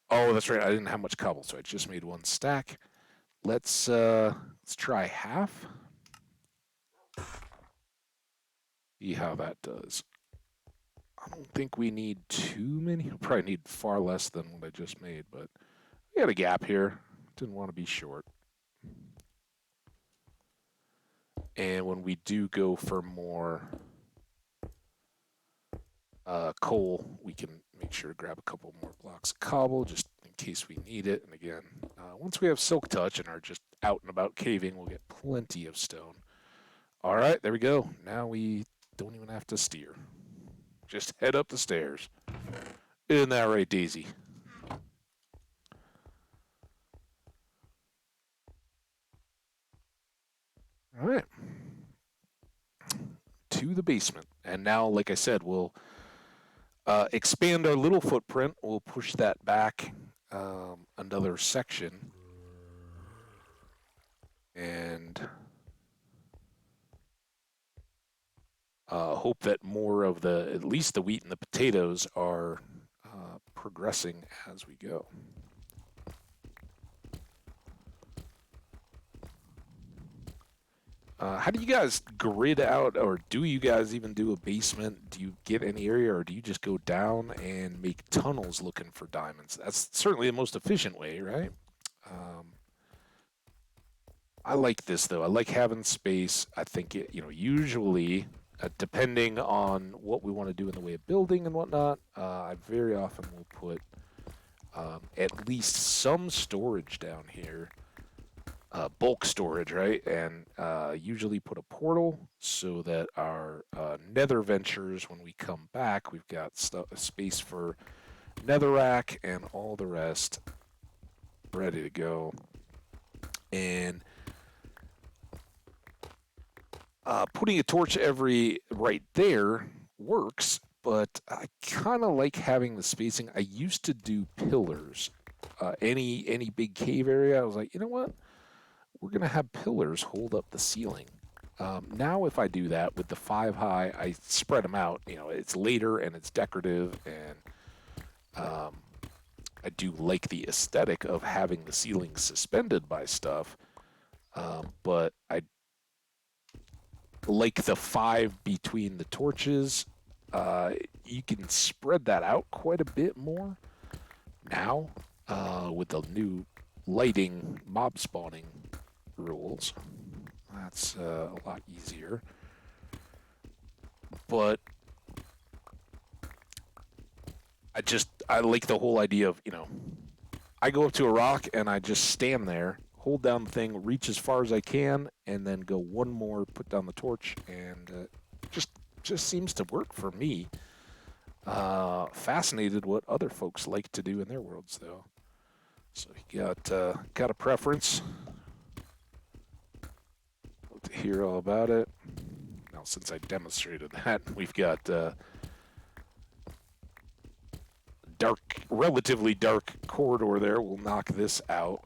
Oh, that's right. I didn't have much cobble, so I just made one stack. Let's try half. See how that does. I don't think we need too many. We probably need far less than what I just made, but we got a gap here. Didn't want to be short. And when we do go for more coal, we can make sure to grab a couple more blocks of cobble just in case we need it. And again, once we have Silk Touch and are just out and about caving, we'll get plenty of stone. All right, there we go. Now we don't even have to steer. Just head up the stairs. Isn't that right, Daisy? All right. To the basement. And now, like I said, we'll expand our little footprint. We'll push that back another section. And hope that more of at least the wheat and the potatoes are progressing as we go. How do you guys grid out, or do you guys even do a basement? Do you get any area, or do you just go down and make tunnels looking for diamonds? That's certainly the most efficient way, right? I like this, though. I like having space. I think it, usually, depending on what we want to do in the way of building and whatnot, I very often will put at least some storage down here. Bulk storage, right? And usually put a portal so that our nether ventures, when we come back, we've got space for netherrack and all the rest ready to go. And putting a torch right there works, but I kind of like having the spacing. I used to do pillars. Any big cave area, I was like, you know what? We're going to have pillars hold up the ceiling. Now if I do that with the 5 high, I spread them out. It's later and it's decorative, and I do like the aesthetic of having the ceiling suspended by stuff, but I like the 5 between the torches. You can spread that out quite a bit more now. with the new lighting mob spawning rules. That's a lot easier. But I like the whole idea of, I go up to a rock and I just stand there, hold down the thing, reach as far as I can, and then go one more, put down the torch, and just just seems to work for me. Fascinated what other folks like to do in their worlds, though. So you got a preference? Love to hear all about it. Now, since I demonstrated that, we've got relatively dark corridor there. We'll knock this out.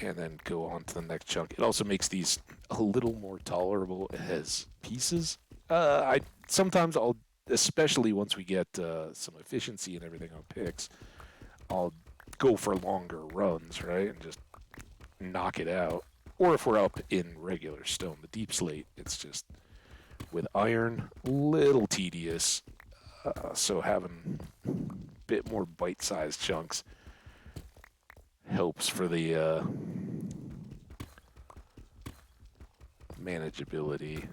And then go on to the next chunk. It also makes these a little more tolerable as pieces. I sometimes I'll, especially once we get some efficiency and everything on picks, I'll go for longer runs, right, and just knock it out. Or if we're up in regular stone, the deep slate, it's just with iron, little tedious. So having a bit more bite-sized chunks helps for the manageability.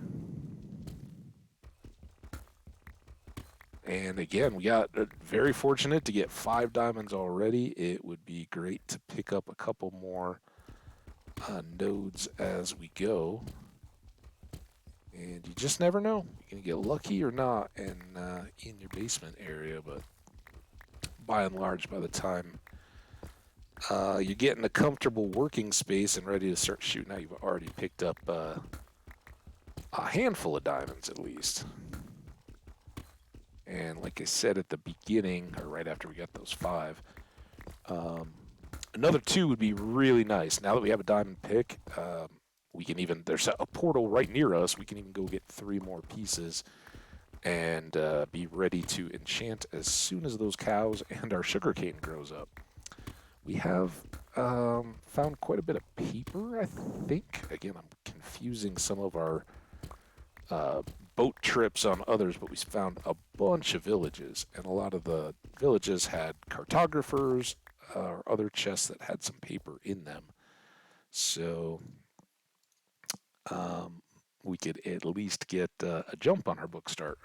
And again, we got very fortunate to get 5 diamonds already. It would be great to pick up a couple more nodes as we go. And you just never know. You're going to get lucky or not in your basement area. But by and large, by the time you're getting a comfortable working space and ready to start shooting out, you've already picked up a handful of diamonds at least. And like I said at the beginning, or right after we got those 5, another 2 would be really nice. Now that we have a diamond pick, we can even, there's a portal right near us, we can even go get 3 more pieces and be ready to enchant as soon as those cows and our sugarcane grows up. We have found quite a bit of paper, I think. Again, I'm confusing some of our boat trips on others, but we found a bunch of villages, and a lot of the villages had cartographers or other chests that had some paper in them. So we could at least get a jump on our bookshelves,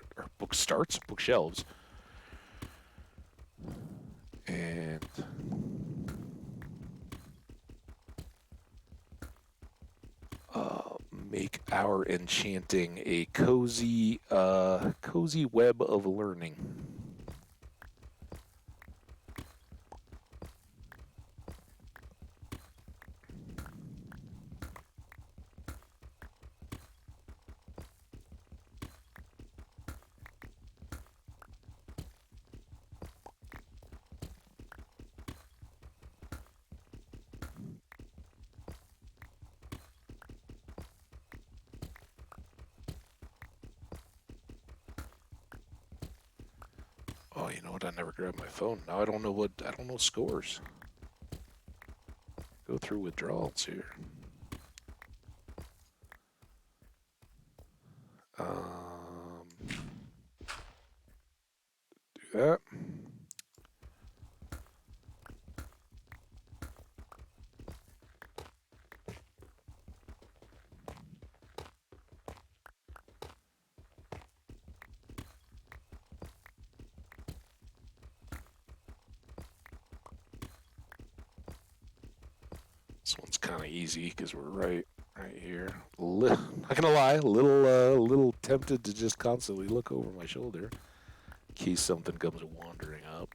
and make our enchanting a cozy web of learning. Oh, you know what? I never grabbed my phone. Now I don't know scores. Go through withdrawals here. Do that. This one's kind of easy because we're right here. Not gonna lie, a little tempted to just constantly look over my shoulder in case something comes wandering up.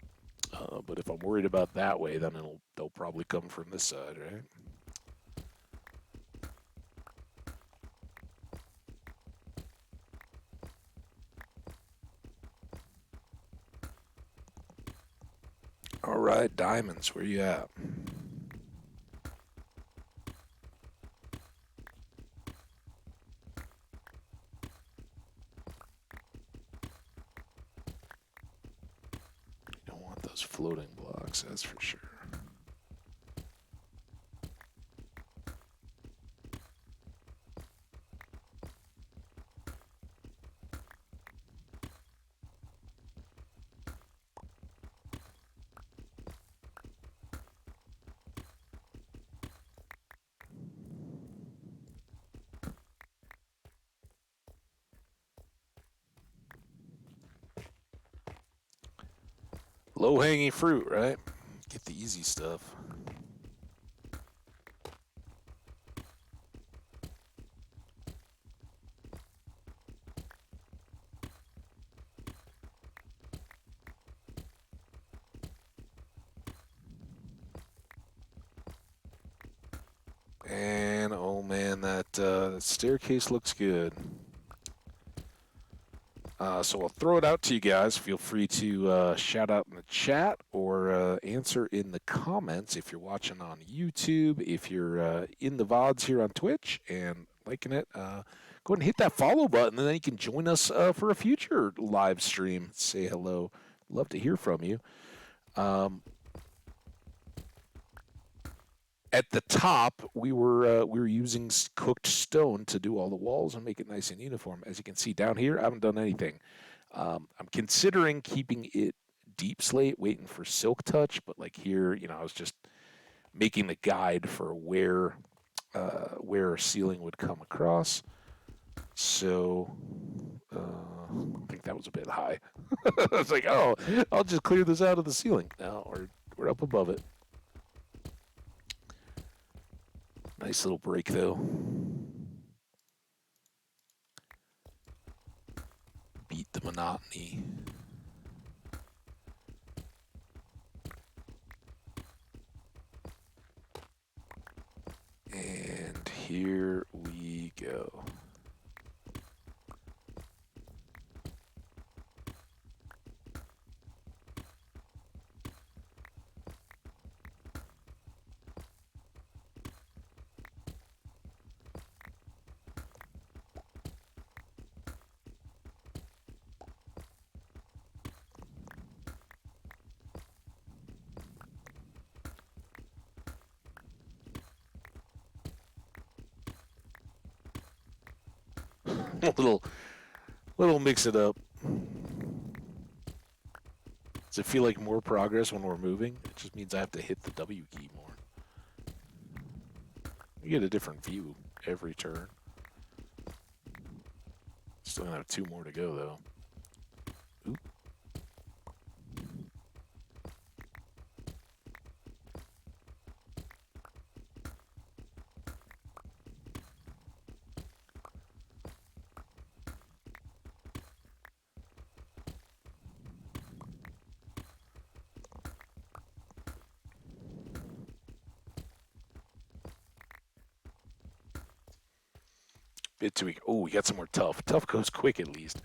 But if I'm worried about that way, then they'll probably come from this side, right? All right, diamonds, where you at? You don't want those floating blocks, that's for sure. Low-hanging fruit, right? Get the easy stuff. And oh man, that staircase looks good. So I'll throw it out to you guys. Feel free to shout out in the chat or answer in the comments if you're watching on YouTube. If you're in the VODs here on Twitch and liking it, go ahead and hit that follow button, and then you can join us for a future live stream. Say hello. Love to hear from you. At the top, we were using cooked stone to do all the walls and make it nice and uniform. As you can see down here, I haven't done anything. I'm considering keeping it deep slate, waiting for silk touch, but like here, you know, I was just making the guide for where our ceiling would come across. So I think that was a bit high. I was like, oh, I'll just clear this out of the ceiling. No, we're up above it. Nice little break, though. Beat the monotony. And here we go. little mix it up. Does it feel like more progress when we're moving? It just means I have to hit the W key more. You get a different view every turn. Still gonna have 2 more to go though. Oop. Bit too weak. Oh, we got some more tough. Tough goes quick at least.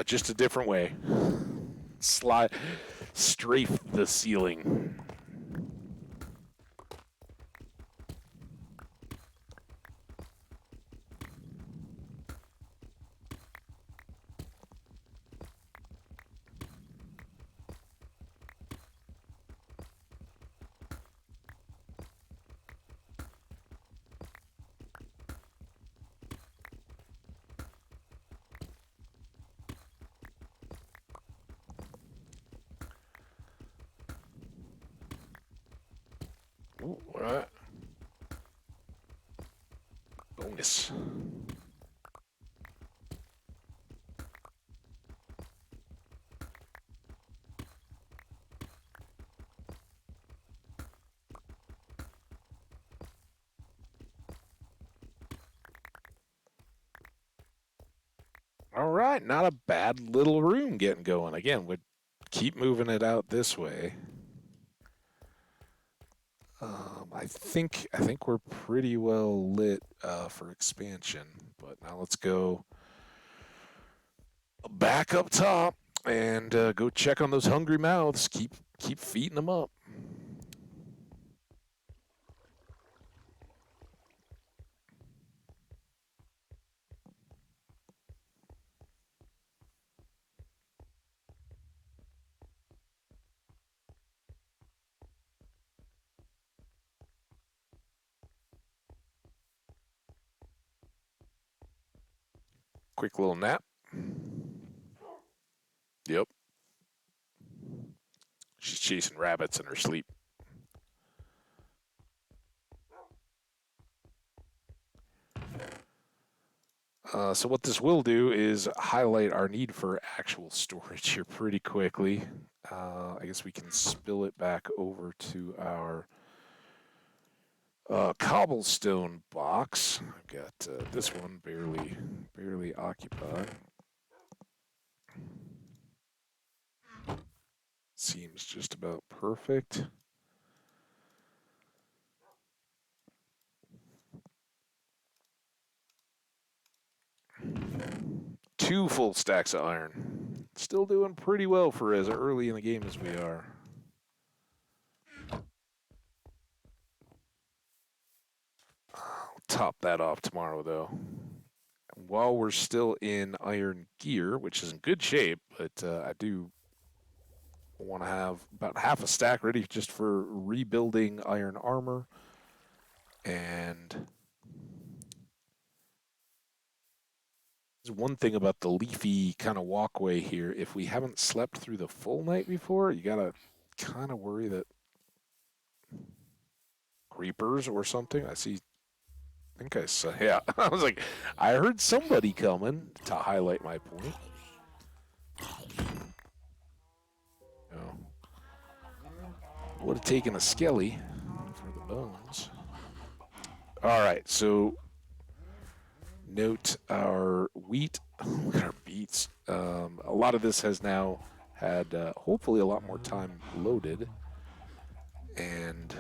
Just a different way. Slide, strafe the ceiling. Ooh, all right. Bonus. All right, not a bad little room getting going. Again, we'd keep moving it out this way. I think we're pretty well lit for expansion, but now let's go back up top and go check on those hungry mouths. Keep feeding them up. Quick little nap. Yep. She's chasing rabbits in her sleep. So what this will do is highlight our need for actual storage here pretty quickly. I guess we can spill it back over to our cobblestone box. I've got this one barely occupied. Seems just about perfect. Two full stacks of iron. Still doing pretty well for as early in the game as we are. I'll top that off tomorrow, though. While we're still in iron gear, which is in good shape, but I do want to have about half a stack ready just for rebuilding iron armor. And there's one thing about the leafy kind of walkway here. If we haven't slept through the full night before, you gotta kind of worry that creepers or something. I think I saw, yeah. I was like, I heard somebody coming to highlight my point. Oh. Would have taken a skelly for the bones. All right, so note our wheat. Look at our beets. A lot of this has now had hopefully a lot more time loaded, and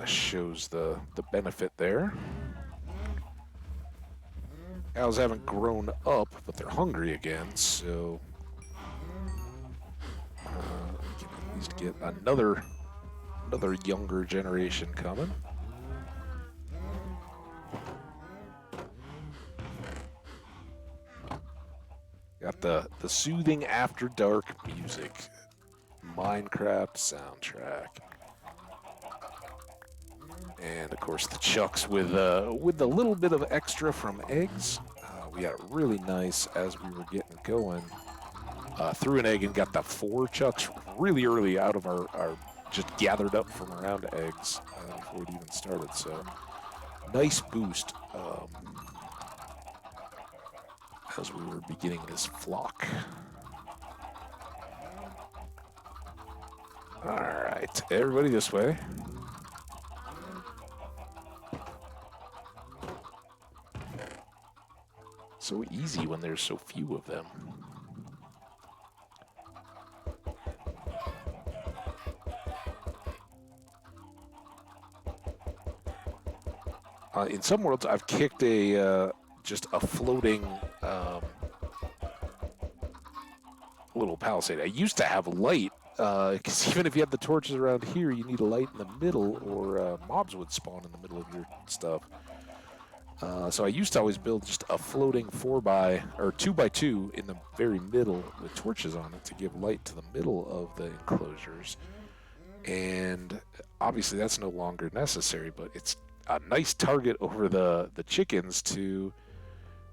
shows the benefit there. Cows haven't grown up, but they're hungry again, so we can at least get another younger generation coming. Got the soothing after dark music, Minecraft soundtrack. And of course the chucks with a little bit of extra from eggs. We got really nice as we were getting going. Threw an egg and got the 4 chucks really early out of our just gathered up from around eggs before it even started. So nice boost as we were beginning this flock. All right, everybody this way. So easy when there's so few of them. In some worlds, I've kicked just a floating little palisade. I used to have light, because even if you have the torches around here, you need a light in the middle, or mobs would spawn in the middle of your stuff. So I used to always build just a floating 2x2 in the very middle with torches on it to give light to the middle of the enclosures. And obviously that's no longer necessary, but it's a nice target over the chickens to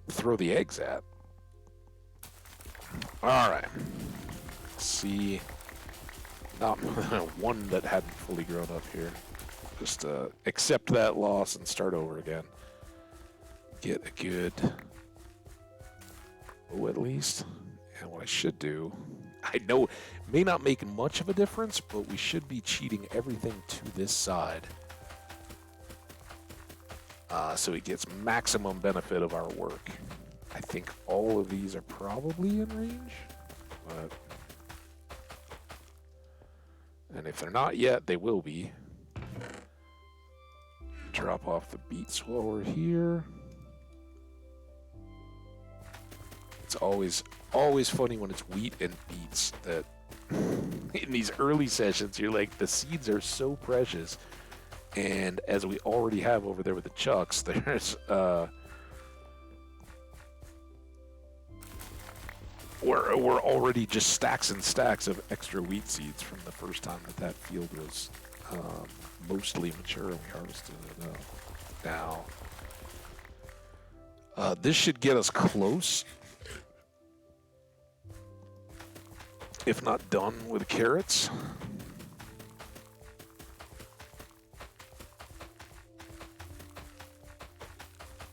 throw the eggs at. All right. See, not more than one that hadn't fully grown up here. Just accept that loss and start over again. Get a good at least. And what I should do, I know it may not make much of a difference, but we should be cheating everything to this side. So he gets maximum benefit of our work. I think all of these are probably in range, but and if they're not yet, they will be. Drop off the beets while we're here. It's always funny when it's wheat and beets that in these early sessions you're like, the seeds are so precious. And as we already have over there with the chucks, there's we're already just stacks and stacks of extra wheat seeds from the first time that field was mostly mature and we harvested it up. Now, this should get us close, if not done with carrots.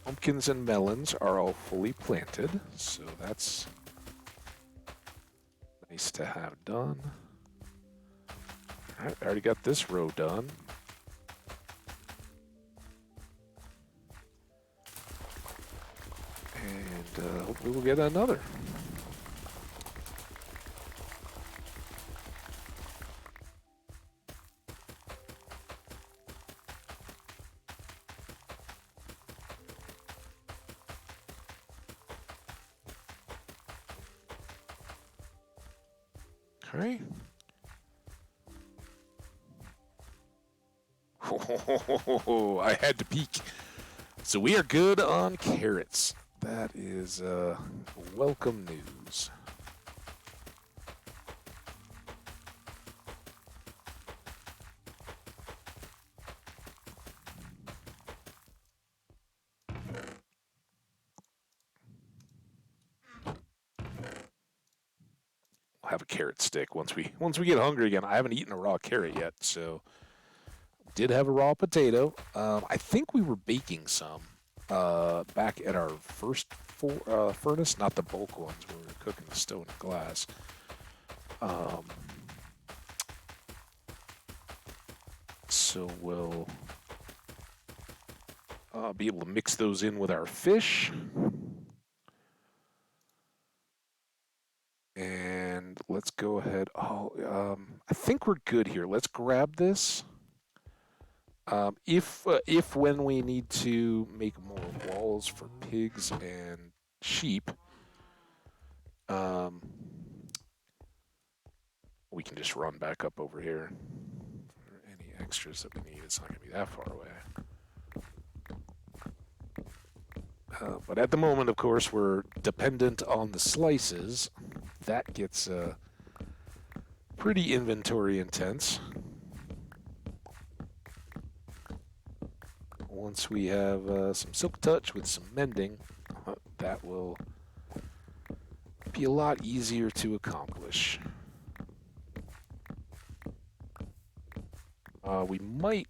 Pumpkins and melons are all fully planted, so that's nice to have done. All right, I already got this row done. And hopefully we'll get another. Okay. Oh, I had to peek. So we are good on carrots. That is welcome news. We'll have a carrot stick once we get hungry again. I haven't eaten a raw carrot yet, so did have a raw potato. I think we were baking some back at our first furnace, not the bulk ones where we were cooking the stone and glass. So we'll be able to mix those in with our fish. And let's go ahead. I think we're good here. Let's grab this. If when we need to make more walls for pigs and sheep, we can just run back up over here for any extras that we need. It's not going to be that far away. But at the moment, of course, we're dependent on the slices. That gets pretty inventory intense. Once we have some silk touch with some mending, that will be a lot easier to accomplish. We might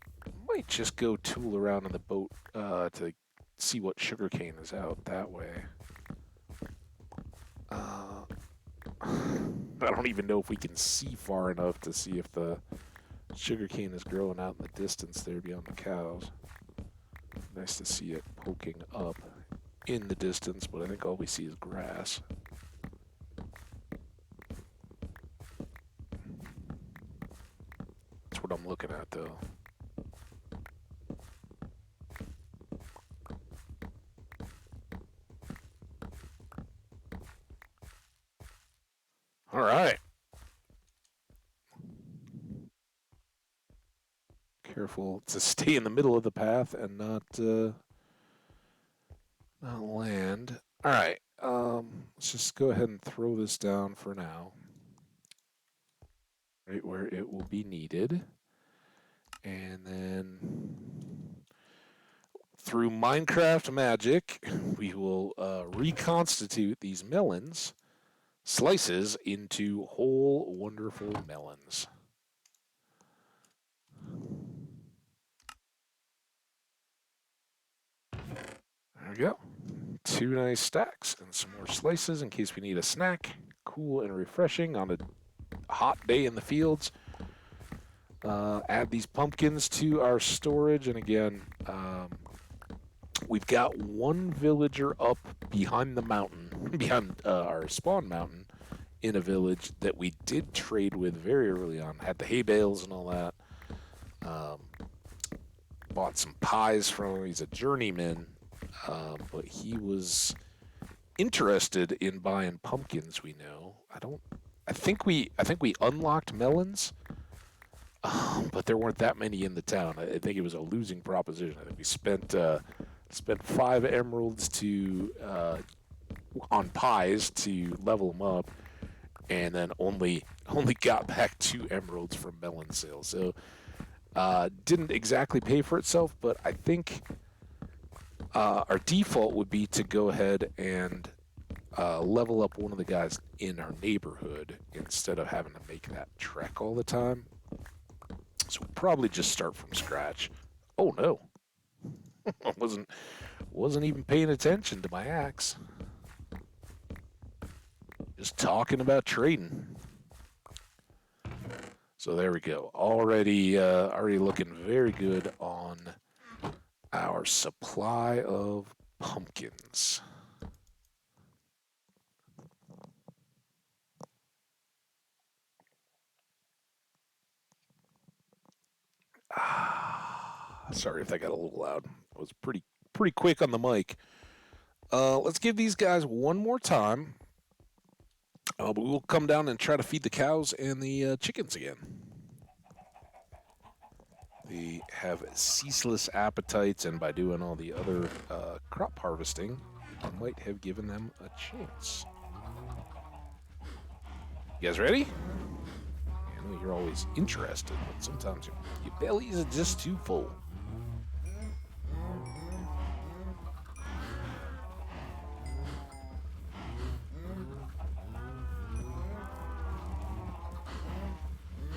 just go tool around in the boat to see what sugarcane is out that way. I don't even know if we can see far enough to see if the sugarcane is growing out in the distance there beyond the cows. Nice to see it poking up in the distance, but I think all we see is grass. That's what I'm looking at, though. All right. Careful to stay in the middle of the path and not land. All right. Let's just go ahead and throw this down for now. Right where it will be needed. And then through Minecraft magic, we will reconstitute these melons slices into whole wonderful melons. There we go. 2 nice stacks and some more slices in case we need a snack. Cool and refreshing on a hot day in the fields. Add these pumpkins to our storage, and again, we've got one villager up behind the mountain, behind our spawn mountain, in a village that we did trade with very early on. Had the hay bales and all that. Bought some pies from him. He's a journeyman, but he was interested in buying pumpkins. We know. I think we unlocked melons. But there weren't that many in the town. I think it was a losing proposition. I think we spent 5 emeralds on pies to level them up, and then only got back 2 emeralds from melon sales. So didn't exactly pay for itself, but I think Our default would be to go ahead and level up one of the guys in our neighborhood instead of having to make that trek all the time. So we'll probably just start from scratch. Oh no, I wasn't even paying attention to my axe. Just talking about trading. So there we go. Already looking very good on our supply of pumpkins. Sorry if that got a little loud. I was pretty quick on the mic. Let's give these guys one more time. But we'll come down and try to feed the cows and the chickens again. They have ceaseless appetites, and by doing all the other crop harvesting, I might have given them a chance. You guys ready? I know you're always interested, but sometimes your bellies are just too full.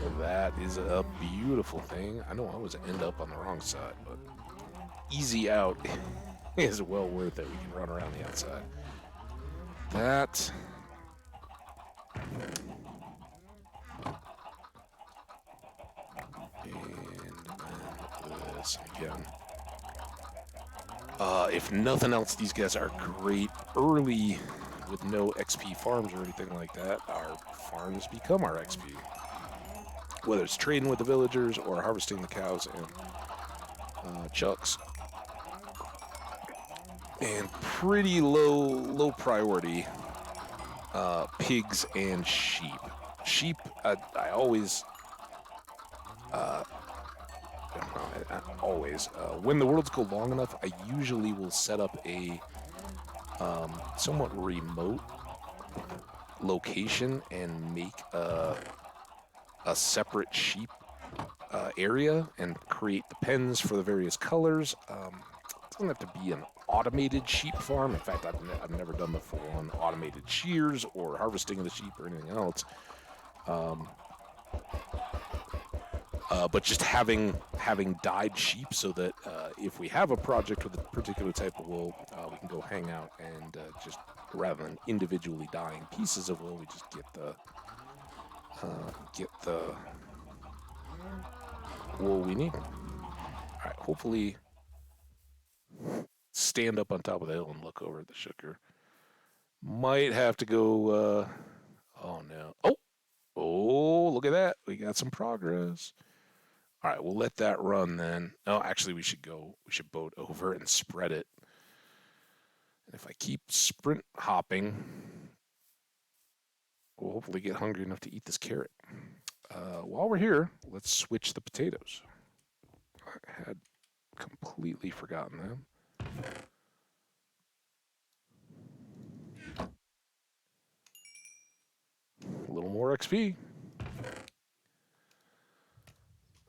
Well, that is a beautiful thing. I know I always end up on the wrong side, but easy out is well worth it. We can run around the outside. That. And this again. If nothing else, these guys are great early with no XP farms or anything like that. Our farms become our XP. Whether it's trading with the villagers or harvesting the cows and chucks. And pretty low priority, pigs and sheep. Sheep, I always, when the worlds go long enough, I usually will set up a somewhat remote location and make a separate sheep area and create the pens for the various colors. It doesn't have to be an automated sheep farm. In fact, I've never done the full-on automated shears or harvesting of the sheep or anything else. But just having dyed sheep so that if we have a project with a particular type of wool, we can go hang out and just rather than individually dyeing pieces of wool, we just get the wool we need. All right, hopefully stand up on top of the hill and look over at the sugar. Might have to go. Oh no! Oh! Look at that! We got some progress. All right, we'll let that run then. No, actually, we should boat over and spread it. And if I keep sprint hopping, we'll hopefully get hungry enough to eat this carrot. While we're here, let's switch the potatoes. I had completely forgotten them. A little more XP.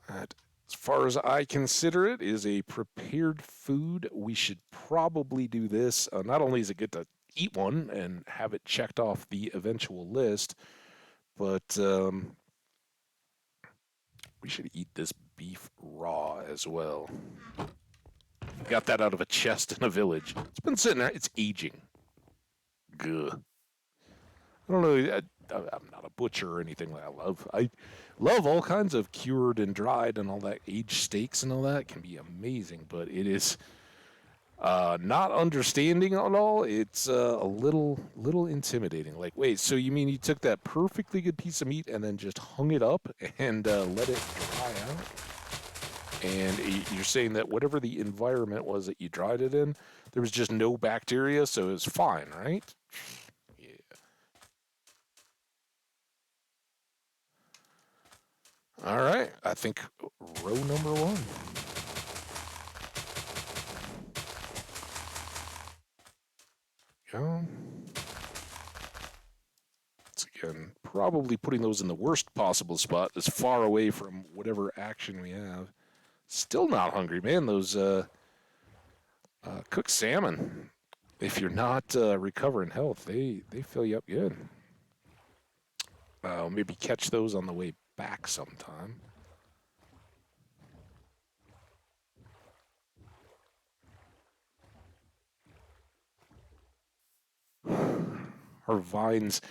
That, as far as I consider it, is a prepared food. We should probably do this. Not only is it good to eat one and have it checked off the eventual list, but we should eat this beef raw as well. Got that out of a chest in a village. It's been sitting there. It's aging. Gah. I don't know. I'm not a butcher or anything like that. I love all kinds of cured and dried and all that aged steaks and all that. It can be amazing, but it is not understanding at all. It's a little intimidating. Like, wait, so you mean you took that perfectly good piece of meat and then just hung it up and let it dry out? And you're saying that whatever the environment was that you dried it in, there was just no bacteria, so it was fine, right? All right, I think row number one. Go. It's again probably putting those in the worst possible spot, as far away from whatever action we have. Still not hungry, man. Those Cooked salmon. If you're not recovering health, they fill you up good. Maybe catch those on the way back sometime. Our vines,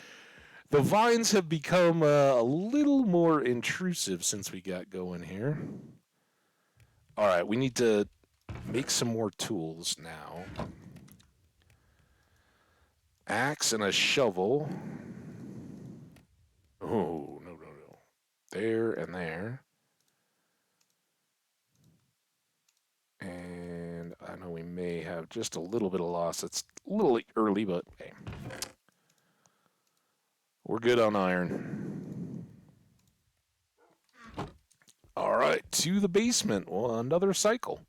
the vines have become a little more intrusive since we got going here. All right, we need to make some more tools now. Axe and a shovel. Oh, no, no, no. There and there. And I know we may have just a little bit of loss. It's a little early, but hey. We're good on iron. All right, to the basement. Well, another cycle.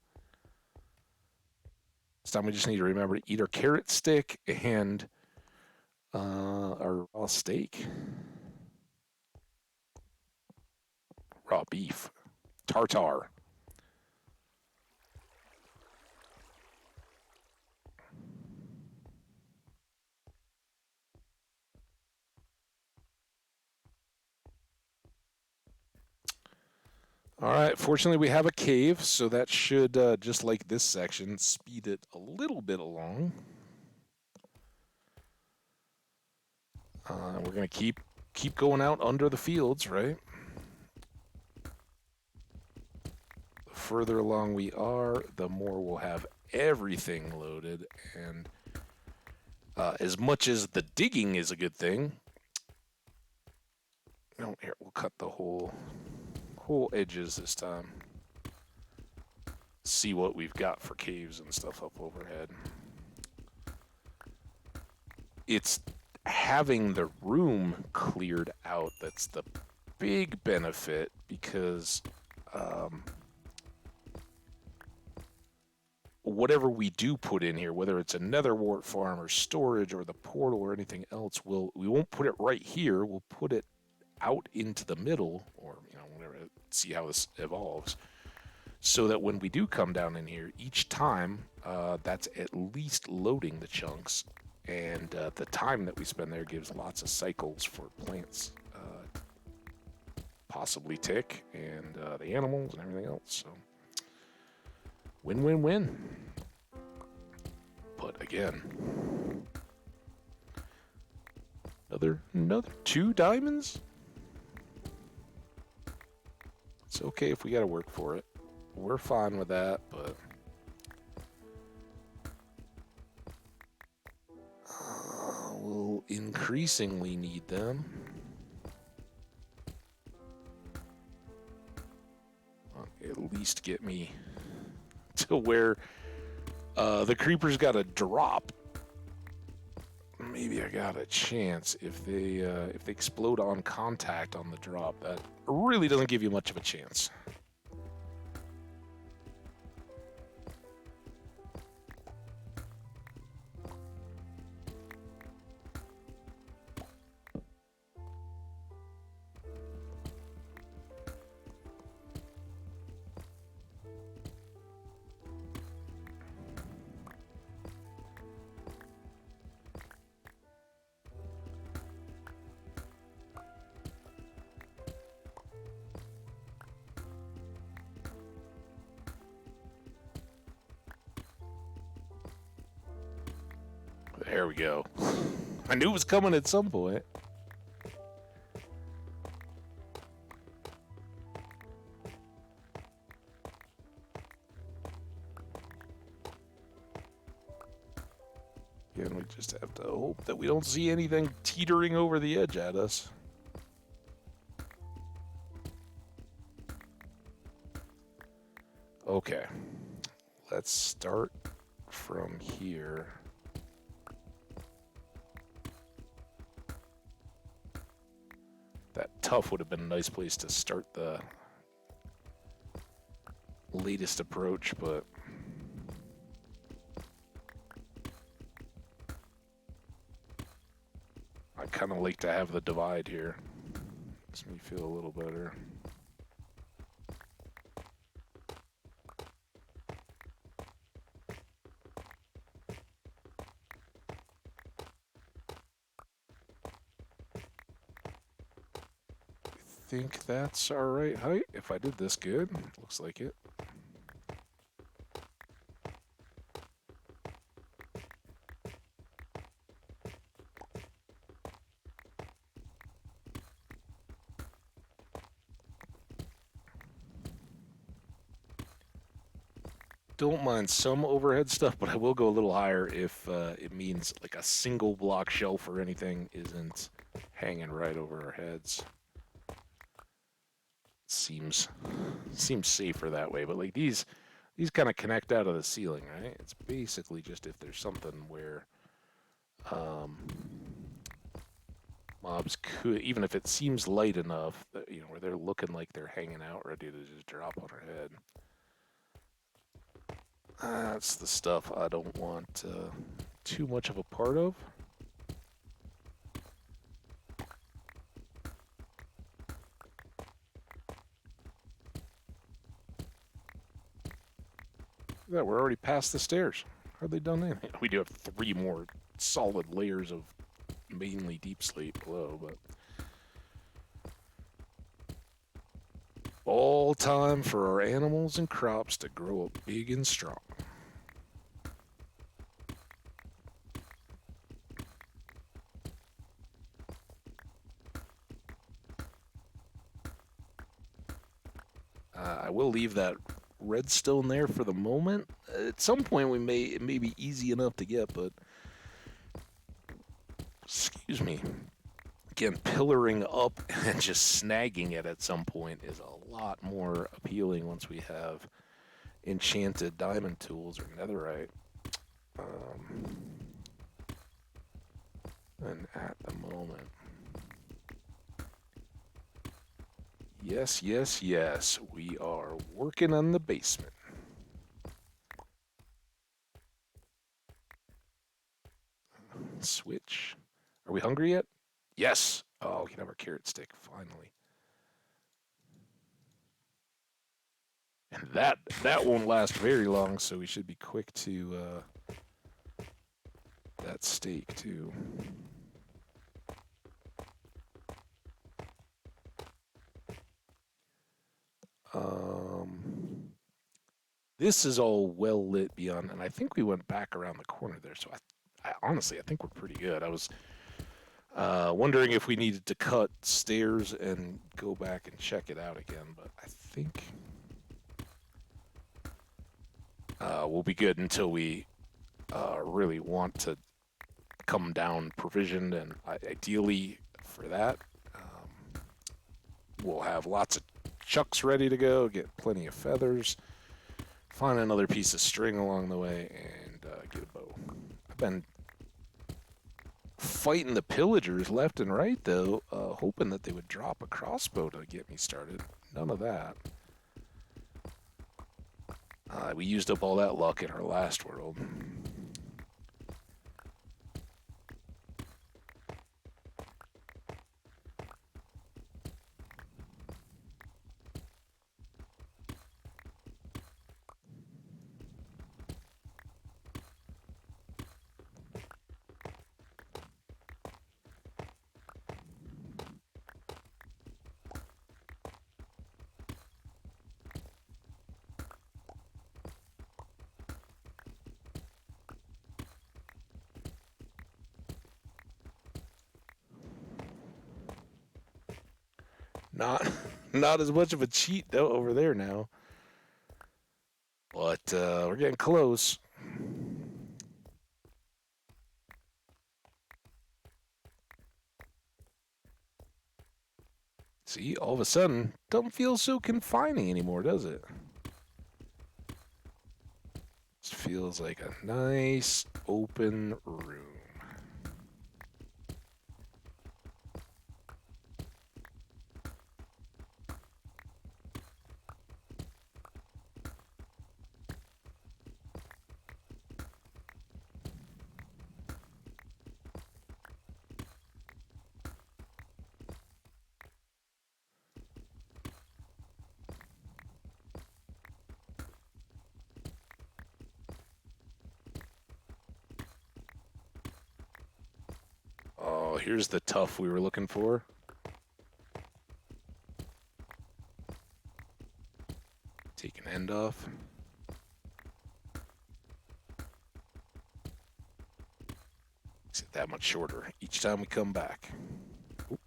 This time we just need to remember to eat our carrot stick and our raw steak. Raw beef. Tartar. All right, fortunately we have a cave, so that should, just like this section, speed it a little bit along. We're going to keep going out under the fields, right? The further along we are, the more we'll have everything loaded, and as much as the digging is a good thing, no, here, we'll cut the whole edges this time. See what we've got for caves and stuff up overhead. It's having the room cleared out that's the big benefit, because whatever we do put in here, whether it's a nether wart farm or storage or the portal or anything else, we won't put it right here. We'll put it out into the middle, or whatever. See how this evolves, so that when we do come down in here, each time that's at least loading the chunks, and the time that we spend there gives lots of cycles for plants, possibly tick, and the animals and everything else. So win-win-win. But again, another 2 diamonds. It's okay if we got to work for it. We're fine with that, but we'll increasingly need them. At least get me to where the creepers got a drop. Maybe I got a chance if they explode on contact on the drop. That really doesn't give you much of a chance. There we go. I knew it was coming at some point. Again, we just have to hope that we don't see anything teetering over the edge at us. Okay. Let's start from here. That tuff would have been a nice place to start the latest approach, but I kind of like to have the divide here. Makes me feel a little better. think that's our right height. If I did this good, looks like it. Don't mind some overhead stuff, but I will go a little higher if it means like a single block shelf or anything isn't hanging right over our heads. Seems safer that way, but like these kind of connect out of the ceiling, right? It's basically just if there's something where mobs could, even if it seems light enough that, you know, where they're looking like they're hanging out ready to just drop on our head. That's the stuff I don't want too much of a part of. Yeah, we're already past the stairs. Hardly done anything. We do have 3 more solid layers of mainly deep slate below, but all time for our animals and crops to grow up big and strong. I will leave that redstone there for the moment. At some point, it may be easy enough to get, but excuse me. Again, pillaring up and just snagging it at some point is a lot more appealing once we have enchanted diamond tools or netherite. And at the moment, yes, yes, yes, we are working on the basement. Switch. Are we hungry yet? Yes. Oh, we can have our carrot stick, finally. And that won't last very long, so we should be quick to that steak, too. This is all well lit beyond, and I think we went back around the corner there, so I honestly, I think we're pretty good. I was wondering if we needed to cut stairs and go back and check it out again, but I think we'll be good until we really want to come down provisioned, and ideally for that, we'll have lots of chucks ready to go, get plenty of feathers, find another piece of string along the way, and get a bow. I've been fighting the pillagers left and right, though, hoping that they would drop a crossbow to get me started. None of that. We used up all that luck in our last world. Not, not as much of a cheat though over there now, but we're getting close. See, all of a sudden, doesn't feel so confining anymore, does it? This feels like a nice open room. Oh, here's the tough we were looking for. end off. Makes it that much shorter each time we come back. Oop.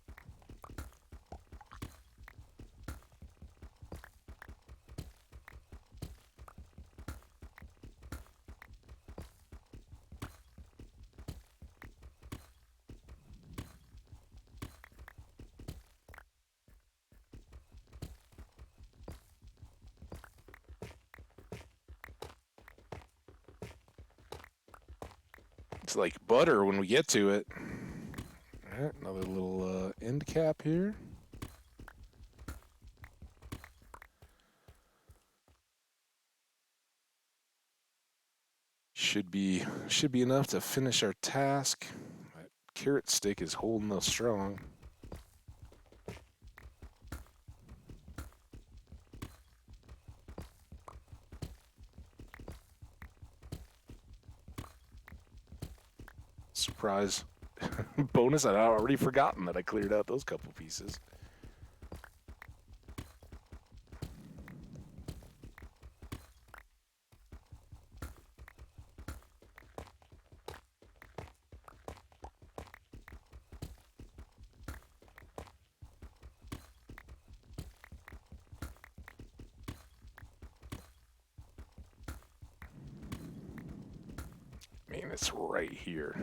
It's like butter when we get to it. All right, another little end cap here. Should be enough to finish our task. That carrot stick is holding us strong. Surprise. Bonus, I'd already forgotten that I cleared out those couple pieces. Man, it's right here.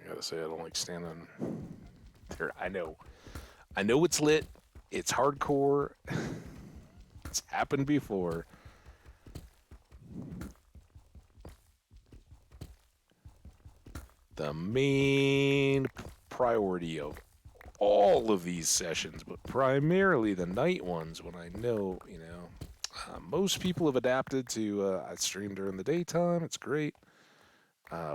I gotta say, I don't like standing there. I know it's lit. It's hardcore. It's happened before. The main priority of all of these sessions, but primarily the night ones, when I know, most people have adapted to I stream during the daytime. It's great.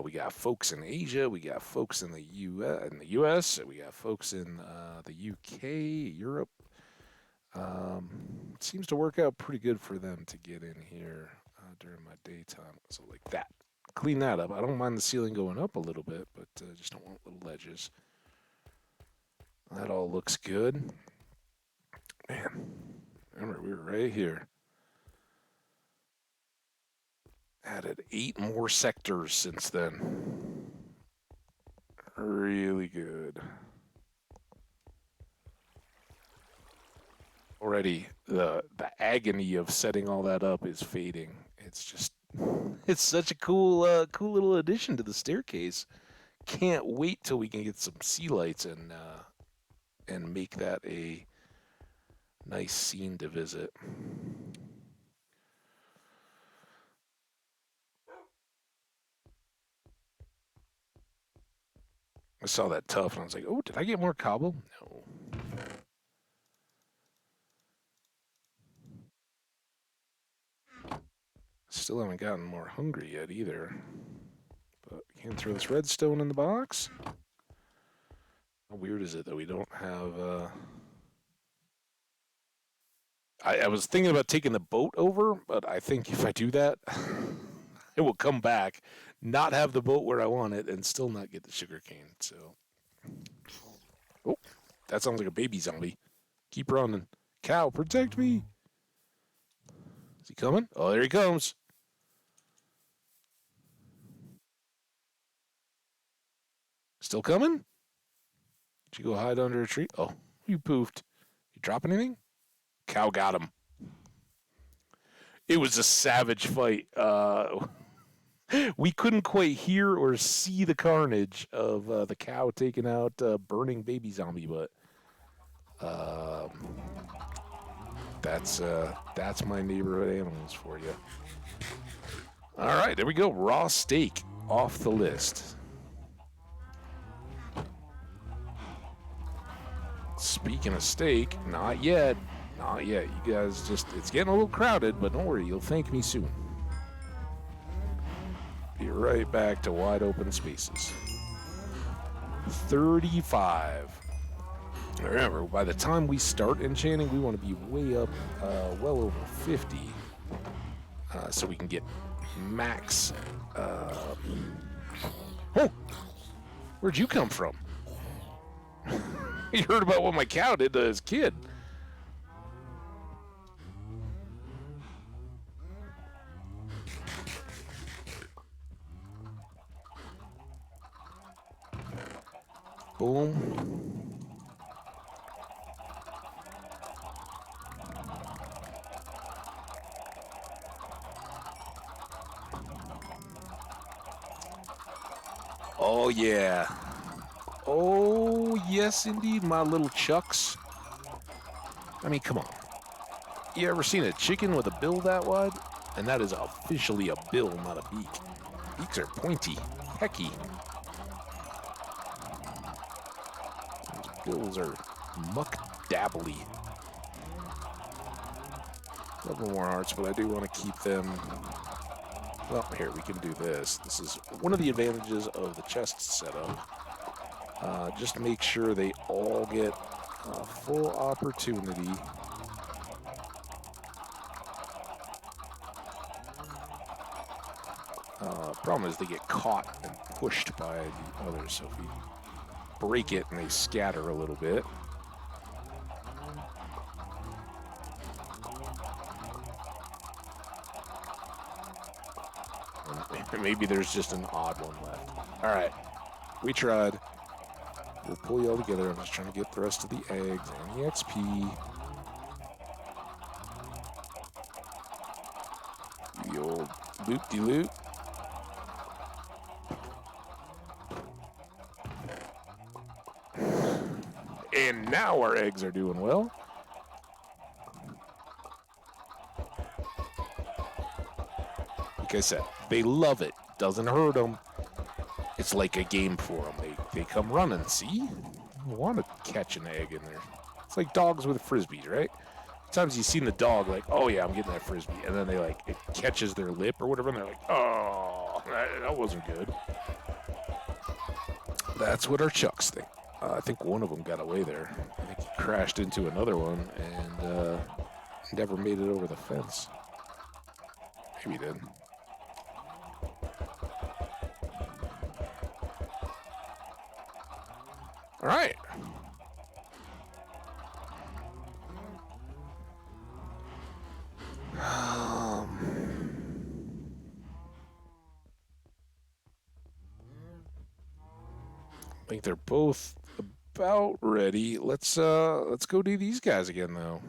We got folks in Asia, we got folks in the US, we got folks in the UK, Europe. It seems to work out pretty good for them to get in here during my daytime. So like that. Clean that up. I don't mind the ceiling going up a little bit, but just don't want little ledges. That all looks good. Man, remember we were right here. Added 8 more sectors since then. Really good. Already, the agony of setting all that up is fading. It's such a cool little addition to the staircase. Can't wait till we can get some sea lights and make that a nice scene to visit. I saw that tough and I was like, oh, did I get more cobble? No. Still haven't gotten more hungry yet either. But we can throw this redstone in the box. How weird is it that we don't have... I was thinking about taking the boat over, but I think if I do that, it will come back, not have the boat where I want it, and still not get the sugarcane. So, oh, that sounds like a baby zombie. Keep running. Cow, protect me. Is he coming? Oh, there he comes. Still coming? Did you go hide under a tree? Oh, you poofed. You drop anything? Cow got him. It was a savage fight. We couldn't quite hear or see the carnage of the cow taking out burning baby zombie, but that's my neighborhood animals for you. All right, there we go. Raw steak off the list. Speaking of steak, not yet. Not yet. You guys it's getting a little crowded, but don't worry, you'll thank me soon. Be right back to wide open spaces. 35. Remember, by the time we start enchanting, we want to be way up, well over 50. so we can get max. Oh, where'd you come from? You heard about what my cow did to his kid. Boom. Oh, yeah. Oh, yes, indeed, my little chucks. I mean, come on. You ever seen a chicken with a bill that wide? And that is officially a bill, not a beak. Beaks are pointy, pecky. Those bills are muck dabbly. Couple more hearts, but I do want to keep them. Well, here, we can do this. This is one of the advantages of the chest setup. Just make sure they all get full opportunity. Problem is they get caught and pushed by the others, so if we break it and they scatter a little bit. And maybe there's just an odd one left. All right, we tried. We'll pull you all together. I'm just trying to get the rest of the eggs and the XP. The old loop-de-loop. And now our eggs are doing well. Like I said, they love it. Doesn't hurt them. It's like a game for them. They come running. See? You want to catch an egg in there. It's like dogs with frisbees, right? Sometimes you've seen the dog like, oh yeah, I'm getting that frisbee. And then they like, it catches their lip or whatever. And they're like, oh, that wasn't good. That's what our chucks think. I think one of them got away there. I think he crashed into another one and never made it over the fence. Maybe he did. All right. I think they're both about ready. Let's go do these guys again though.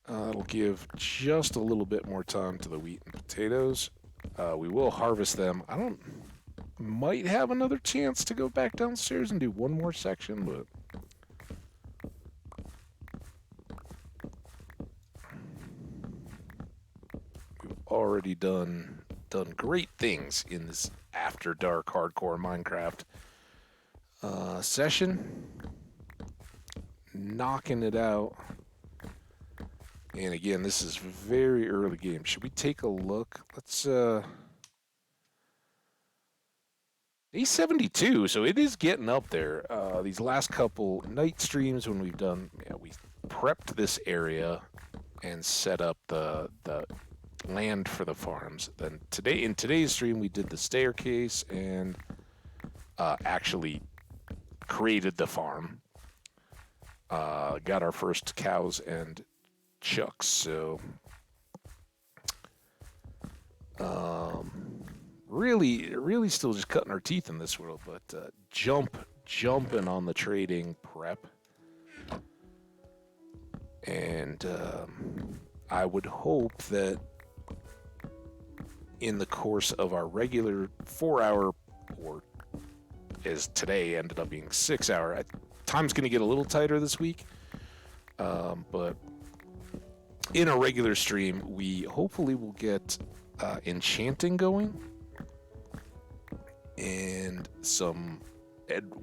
It'll give just a little bit more time to the wheat and potatoes. We will harvest them. Might have another chance to go back downstairs and do one more section, but we've already done great things in this after dark hardcore Minecraft session. Knocking it out. And again, this is very early game. Should we take a look? Let's day 72, so it is getting up there. These last couple night streams when we prepped this area and set up the land for the farms. Then in today's stream we did the staircase and actually created the farm. Got our first cows and chucks, so really still just cutting our teeth in this world, but jumping on the trading prep. And I would hope that in the course of our regular 4-hour, or as today ended up being 6-hour, time's going to get a little tighter this week, but in a regular stream, we hopefully will get enchanting going and some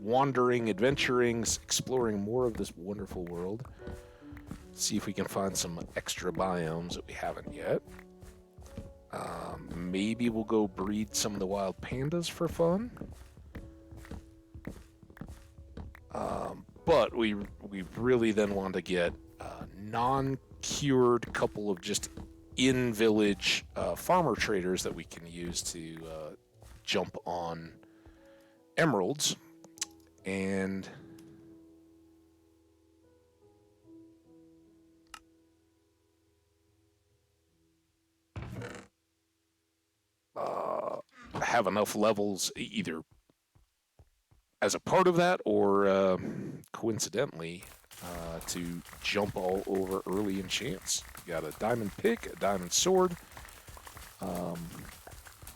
wandering, adventuring, exploring more of this wonderful world. See if we can find some extra biomes that we haven't yet. Maybe we'll go breed some of the wild pandas for fun. But we really then want to get non-cured couple of just in-village farmer traders that we can use to jump on emeralds. And have enough levels either as a part of that or coincidentally to jump all over early enchants. We got a diamond pick, a diamond sword.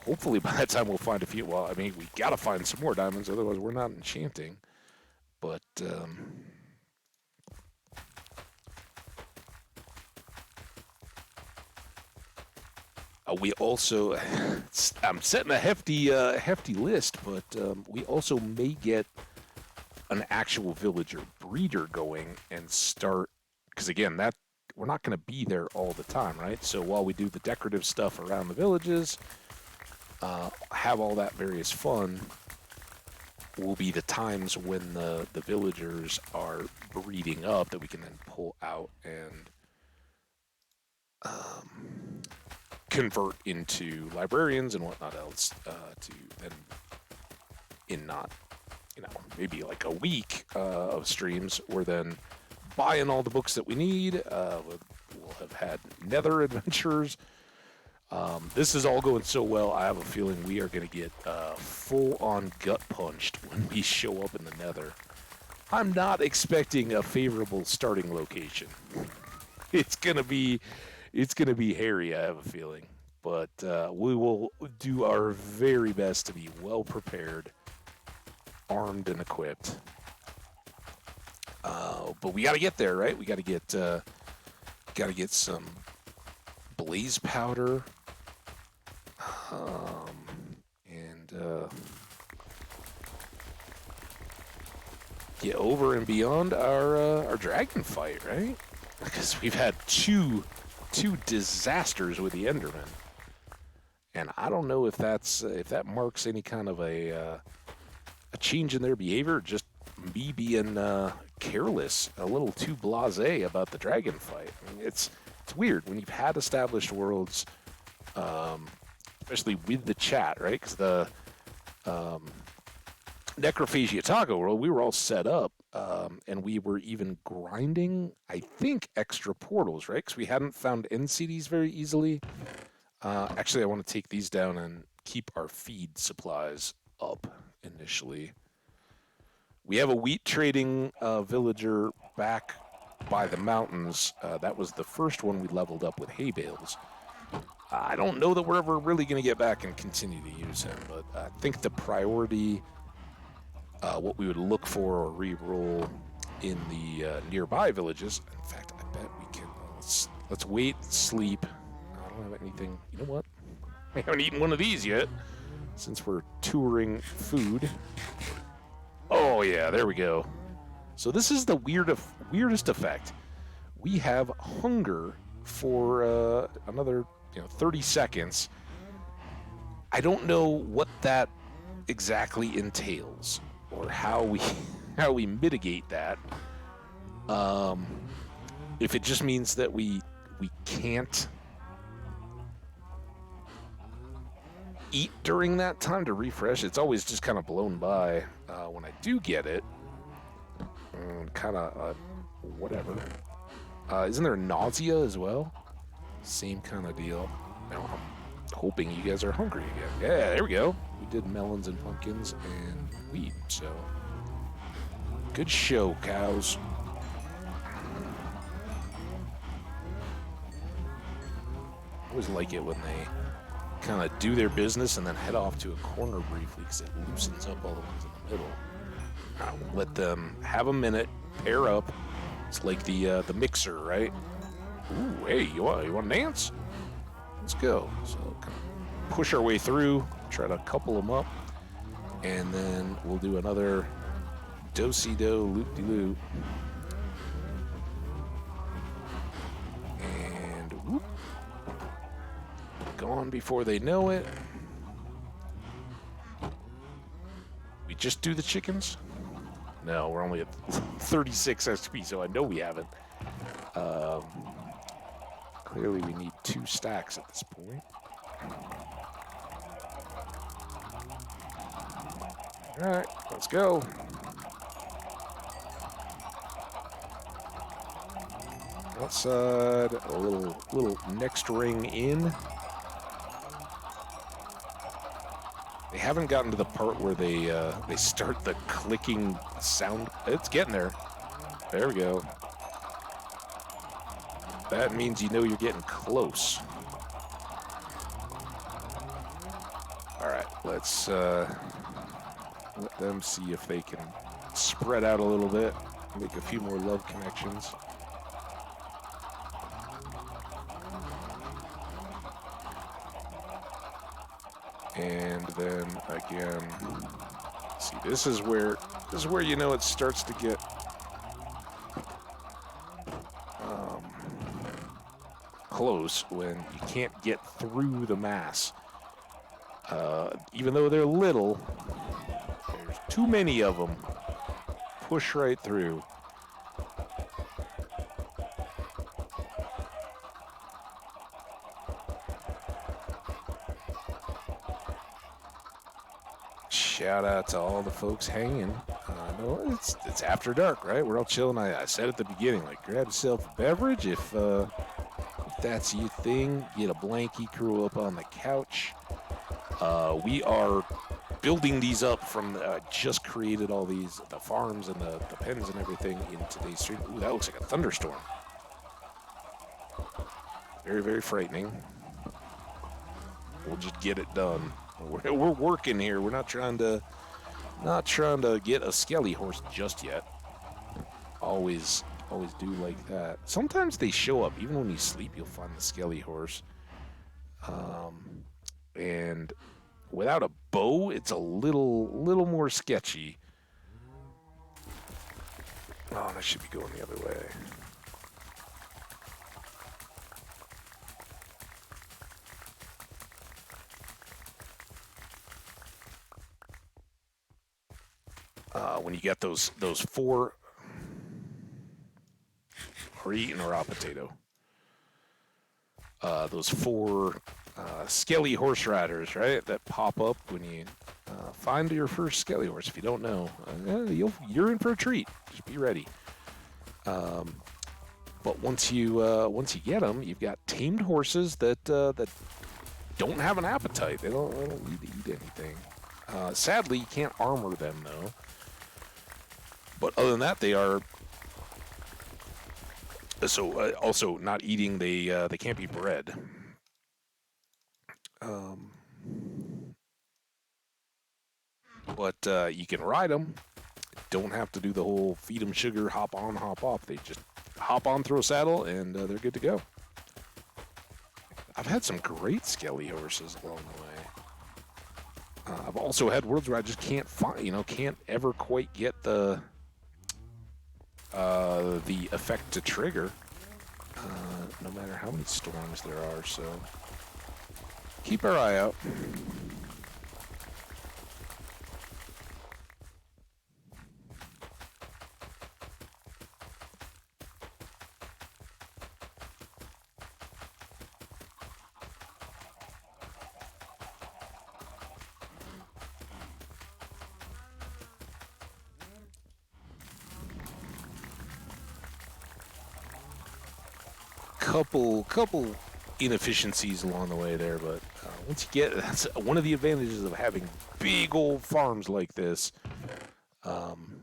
Hopefully by that time we'll find a few. Well, I mean, we got to find some more diamonds, otherwise we're not enchanting. But we also, I'm setting a hefty list, but we also may get an actual villager breeder going and start, because again, that we're not going to be there all the time, right? So while we do the decorative stuff around the villages, have all that various fun, will be the times when the villagers are breeding up that we can then pull out and convert into librarians and whatnot else to then in not, maybe like a week of streams, we're then buying all the books that we need. We'll have had nether adventures. This is all going so well, I have a feeling we are going to get full-on gut punched when we show up in the nether. I'm not expecting a favorable starting location. It's gonna be hairy, I have a feeling. But we will do our very best to be well prepared, armed and equipped. But we got to get there, right? We got to get some blaze powder, and get over and beyond our dragon fight, right? Because we've had two disasters with the Enderman, and I don't know if that marks any kind of a change in their behavior, just me being careless, a little too blasé about the dragon fight. I mean, it's weird when you've had established worlds, especially with the chat, right? Because the Necrophagia Taco world, we were all set up, and we were even grinding, I think, extra portals, right? Because we hadn't found NCDs very easily. Actually, I want to take these down and keep our feed supplies up initially. We have a wheat trading villager back by the mountains. That was the first one we leveled up with hay bales. I don't know that we're ever really going to get back and continue to use him, but I think the priority, what we would look for or re-roll in the nearby villages. In fact, I bet we can. Let's wait, sleep. I don't have anything. You know what? I haven't eaten one of these yet, since we're touring food. Oh yeah, there we go. So this is the weirdest effect. We have hunger for another 30 seconds. I don't know what that exactly entails or how we mitigate that. If it just means that we can't eat during that time to refresh, it's always just kind of blown by when I do get it. Kind of whatever. Isn't there nausea as well? Same kind of deal. Now I'm hoping you guys are hungry again. Yeah, there we go. We did melons and pumpkins and wheat, so good show, cows. I always like it when they kind of do their business and then head off to a corner briefly because it loosens up all the ones in the middle. I'll let them have a minute, pair up. It's like the mixer, right? Ooh, hey, you want to dance? Let's go. So kind of push our way through, try to couple them up, and then we'll do another do-si-do, loop-de-loop. And whoop. Gone before they know it. We just do the chickens? No, we're only at 36 XP, so I know we haven't. Um, Clearly, we need 2 stacks at this point. All right, let's go. Outside, a little next ring in. They haven't gotten to the part where they start the clicking sound. It's getting there. There we go. That means you know you're getting close. All right, let's let them see if they can spread out a little bit, make a few more love connections. And then again, see, this is where you know it starts to get close, when you can't get through the mass. Even though they're little, there's too many of them. Push right through. Shout out to all the folks hanging. No, it's after dark, right? We're all chilling. I said at the beginning, like, grab yourself a beverage if that's your thing. Get a blankie, curl up on the couch. We are building these up from just created all the farms and the pens and everything in today's stream. Ooh, that looks like a thunderstorm. Very, very frightening. We'll just get it done. We're working here. We're not trying to get a skelly horse just yet. Always do like that. Sometimes they show up even when you sleep. You'll find the skelly horse. And without a bow, it's a little more sketchy. Oh, that should be going the other way. When you get those 4, or eating a raw potato. Those 4 skelly horse riders, right? That pop up when you find your first skelly horse. If you don't know, you're in for a treat. Just be ready. But once you get them, you've got tamed horses that don't have an appetite. They don't need to eat anything. Sadly, you can't armor them though. But other than that, they are. So also not eating, they can't be bred. But you can ride them. Don't have to do the whole feed them sugar, hop on, hop off. They just hop on, throw a saddle, and they're good to go. I've had some great skelly horses along the way. I've also had worlds where I just can't find, can't ever quite get the effect to trigger, no matter how many storms there are. So keep our eye out. Couple inefficiencies along the way there, but once you get, that's one of the advantages of having big old farms like this. You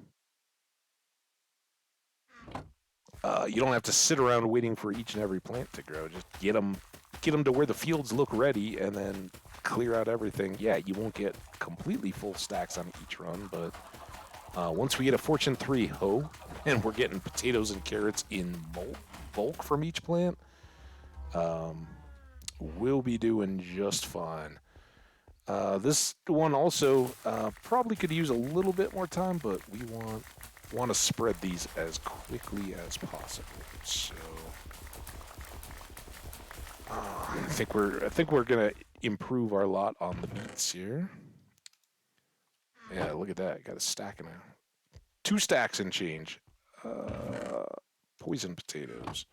don't have to sit around waiting for each and every plant to grow. Just get them to where the fields look ready, and then clear out everything. Yeah, you won't get completely full stacks on each run, but once we get a Fortune 3 hoe, and we're getting potatoes and carrots in bulk from each plant, we'll be doing just fine. This one also probably could use a little bit more time, but we want to spread these as quickly as possible. So I think we're gonna improve our lot on the beets here. Yeah, look at that. Got a stack now. 2 stacks and change. Poison potatoes.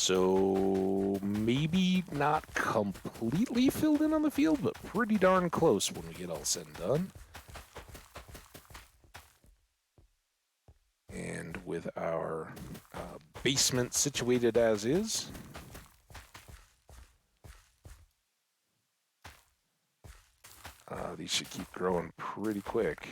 So maybe not completely filled in on the field, but pretty darn close when we get all said and done. And with our basement situated as is, these should keep growing pretty quick.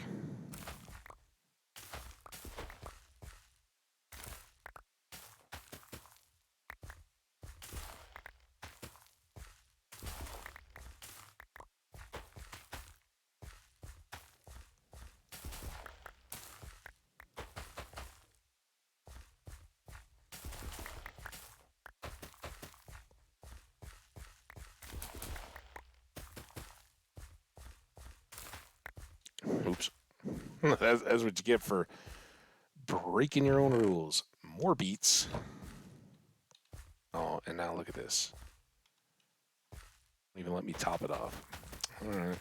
Oops. That's what you get for breaking your own rules. More beets. Oh, and now look at this. Don't even let me top it off. All right.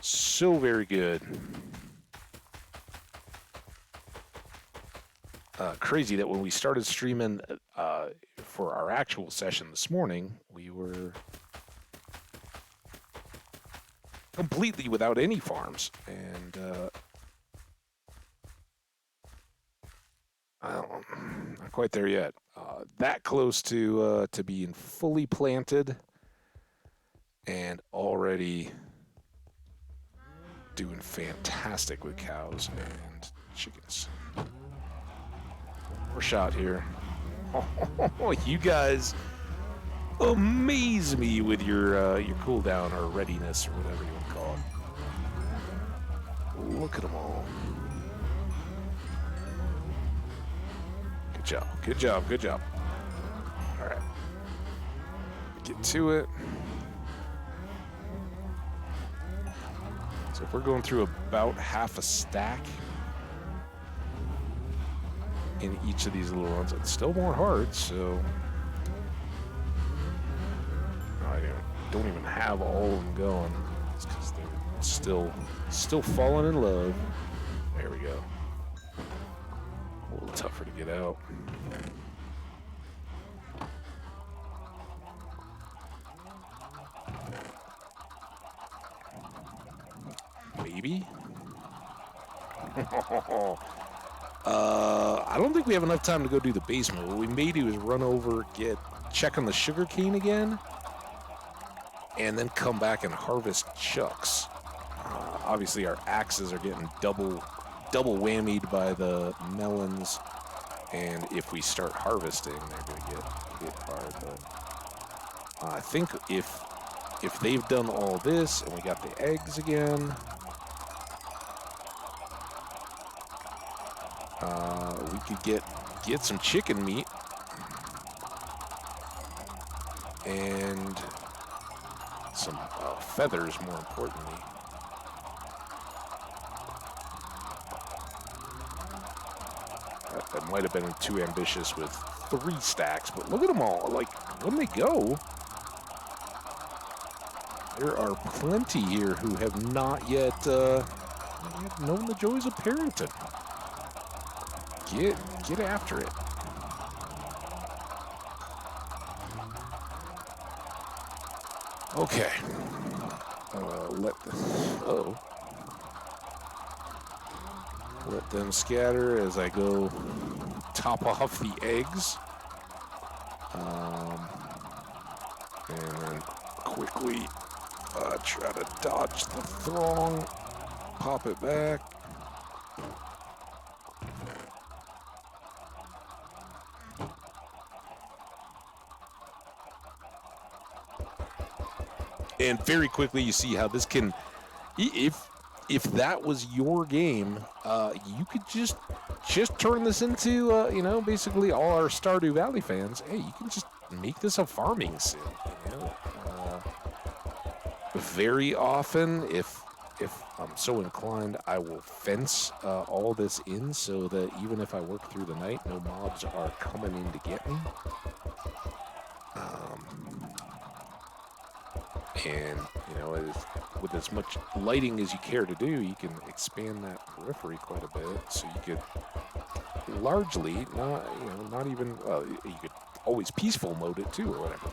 So very good. Crazy that when we started streaming for our actual session this morning, we were completely without any farms, and not quite there yet. That close to being fully planted, and already doing fantastic with cows and chickens. More shot here. Oh, you guys amaze me with your cooldown or readiness or whatever you want to call it. Look at them all. Good job, good job, good job. All right, get to it. So if we're going through about half a stack in each of these little ones, it's still more hard, so I don't even have all of them going. It's because they're still falling in love. There we go. A little tougher to get out. Maybe. I don't think we have enough time to go do the basement. What we may do is run over, check on the sugar cane again, and then come back and harvest chucks. Obviously, our axes are getting double whammied by the melons, and if we start harvesting, they're going to get hit hard. But I think if they've done all this and we got the eggs again, we could get some chicken meat and some feathers, more importantly. That might have been too ambitious with 3 stacks, but look at them all. Like, when they go, there are plenty here who have not yet known the joys of parenting. Get after it. Okay. Let them scatter as I go top off the eggs. And then quickly try to dodge the throng, pop it back. And very quickly, you see how this can, if that was your game, you could just turn this into, basically all our Stardew Valley fans. Hey, you can just make this a farming sim. Very often, if I'm so inclined, I will fence all this in so that even if I work through the night, no mobs are coming in to get me. And, with as much lighting as you care to do, you can expand that periphery quite a bit. So you could largely not even, well, you could always peaceful mode it too or whatever.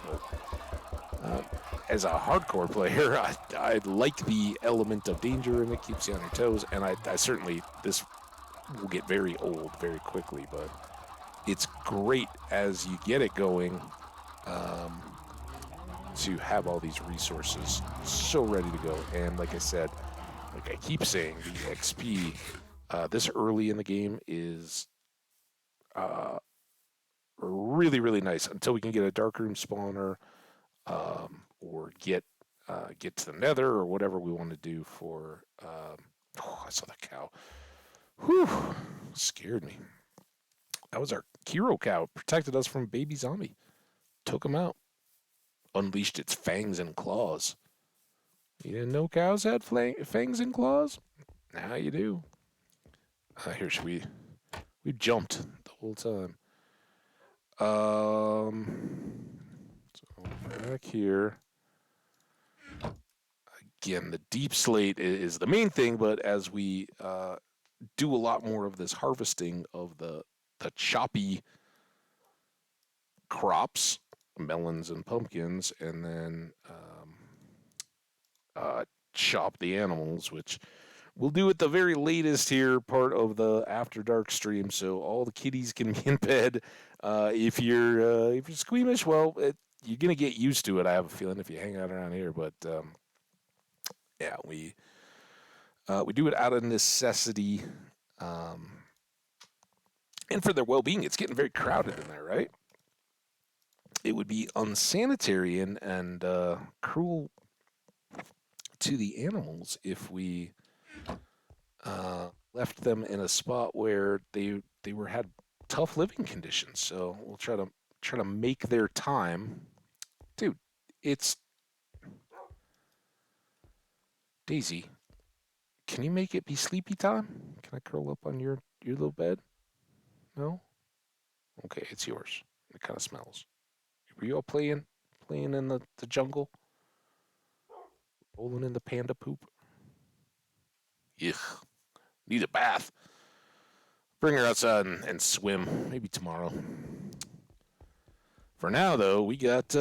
But as a hardcore player, I like the element of danger and it keeps you on your toes. And I certainly, this will get very old very quickly, but it's great as you get it going. To have all these resources so ready to go. And like I said, like I keep saying, the XP this early in the game is really, really nice until we can get a dark room spawner or get to the nether or whatever we want to do for. I saw that cow. Whew, scared me. That was our hero cow. Protected us from baby zombie. Took him out. Unleashed its fangs and claws. You didn't know cows had fangs and claws? Now you do. Here, we jumped the whole time. So back here. Again, the deep slate is the main thing, but as we do a lot more of this harvesting of the choppy crops, melons and pumpkins, and then chop the animals, which we'll do at the very latest here, part of the After Dark stream, so all the kitties can be in bed. If you're squeamish, well, you're gonna get used to it. I have a feeling if you hang out around here, but yeah, we do it out of necessity, and for their well-being. It's getting very crowded in there, right? It would be unsanitary and cruel to the animals if we left them in a spot where they had tough living conditions. So we'll try to make their time. Dude, it's Daisy. Can you make it be sleepy time? Can I curl up on your little bed? No? Okay, it's yours. It kind of smells. Were you all playing in the jungle? Rolling in the panda poop? Ugh. Need a bath. Bring her outside and swim. Maybe tomorrow. For now, though, we got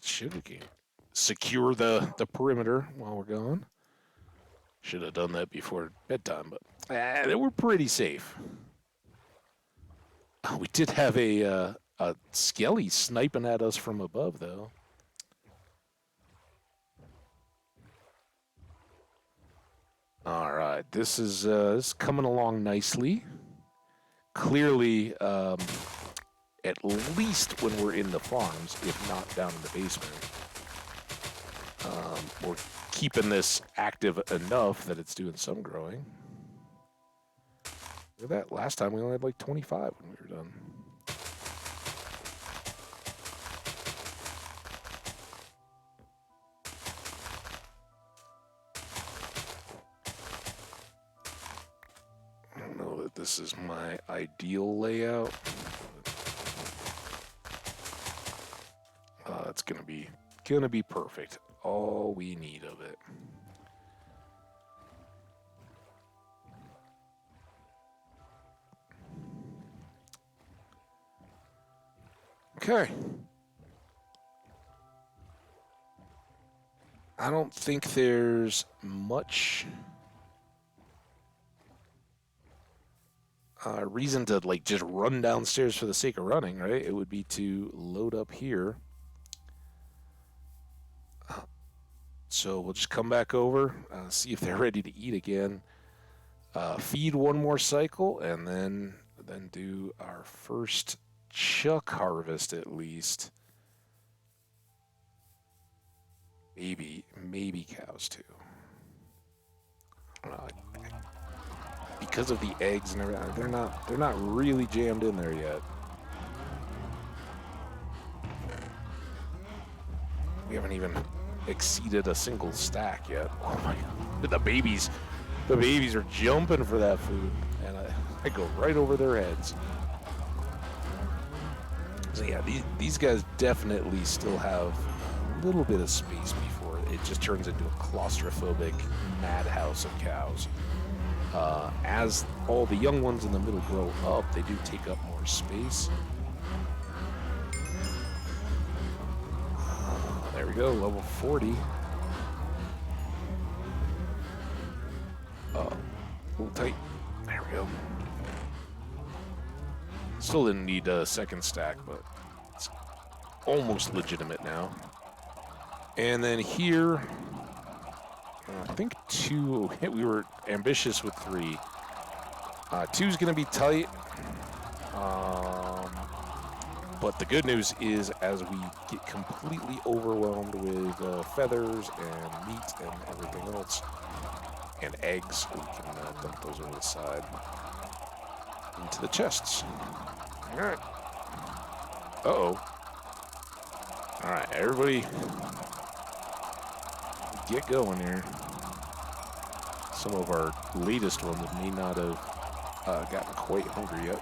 sugarcane. Secure the perimeter while we're gone. Should have done that before bedtime, but they were pretty safe. We did have a skelly sniping at us from above, though. All right, this is coming along nicely. Clearly, at least when we're in the farms, if not down in the basement, we're keeping this active enough that it's doing some growing. Look at that. Last time we only had like 25 when we were done. I don't know that this is my ideal layout. It's gonna be perfect. All we need of it. Okay. I don't think there's much reason to like just run downstairs for the sake of running, right? It would be to load up here. So we'll just come back over, see if they're ready to eat again, feed one more cycle, and then do our first chuck harvest at least. Maybe cows too. Because of the eggs and everything, they're not really jammed in there yet. We haven't even exceeded a single stack yet. Oh my god. The babies are jumping for that food, and I go right over their heads. So yeah, these guys definitely still have a little bit of space before it just turns into a claustrophobic madhouse of cows. As all the young ones in the middle grow up, they do take up more space. There we go, level 40. A little tight. There we go. Still didn't need a second stack, but it's almost legitimate now. And then here, I think 2, we were ambitious with 3. 2's going to be tight. But the good news is, as we get completely overwhelmed with feathers and meat and everything else, and eggs, we can dump those over the side into the chests. All right. Uh-oh. All right, everybody get going here. Some of our latest ones may not have gotten quite hungry yet.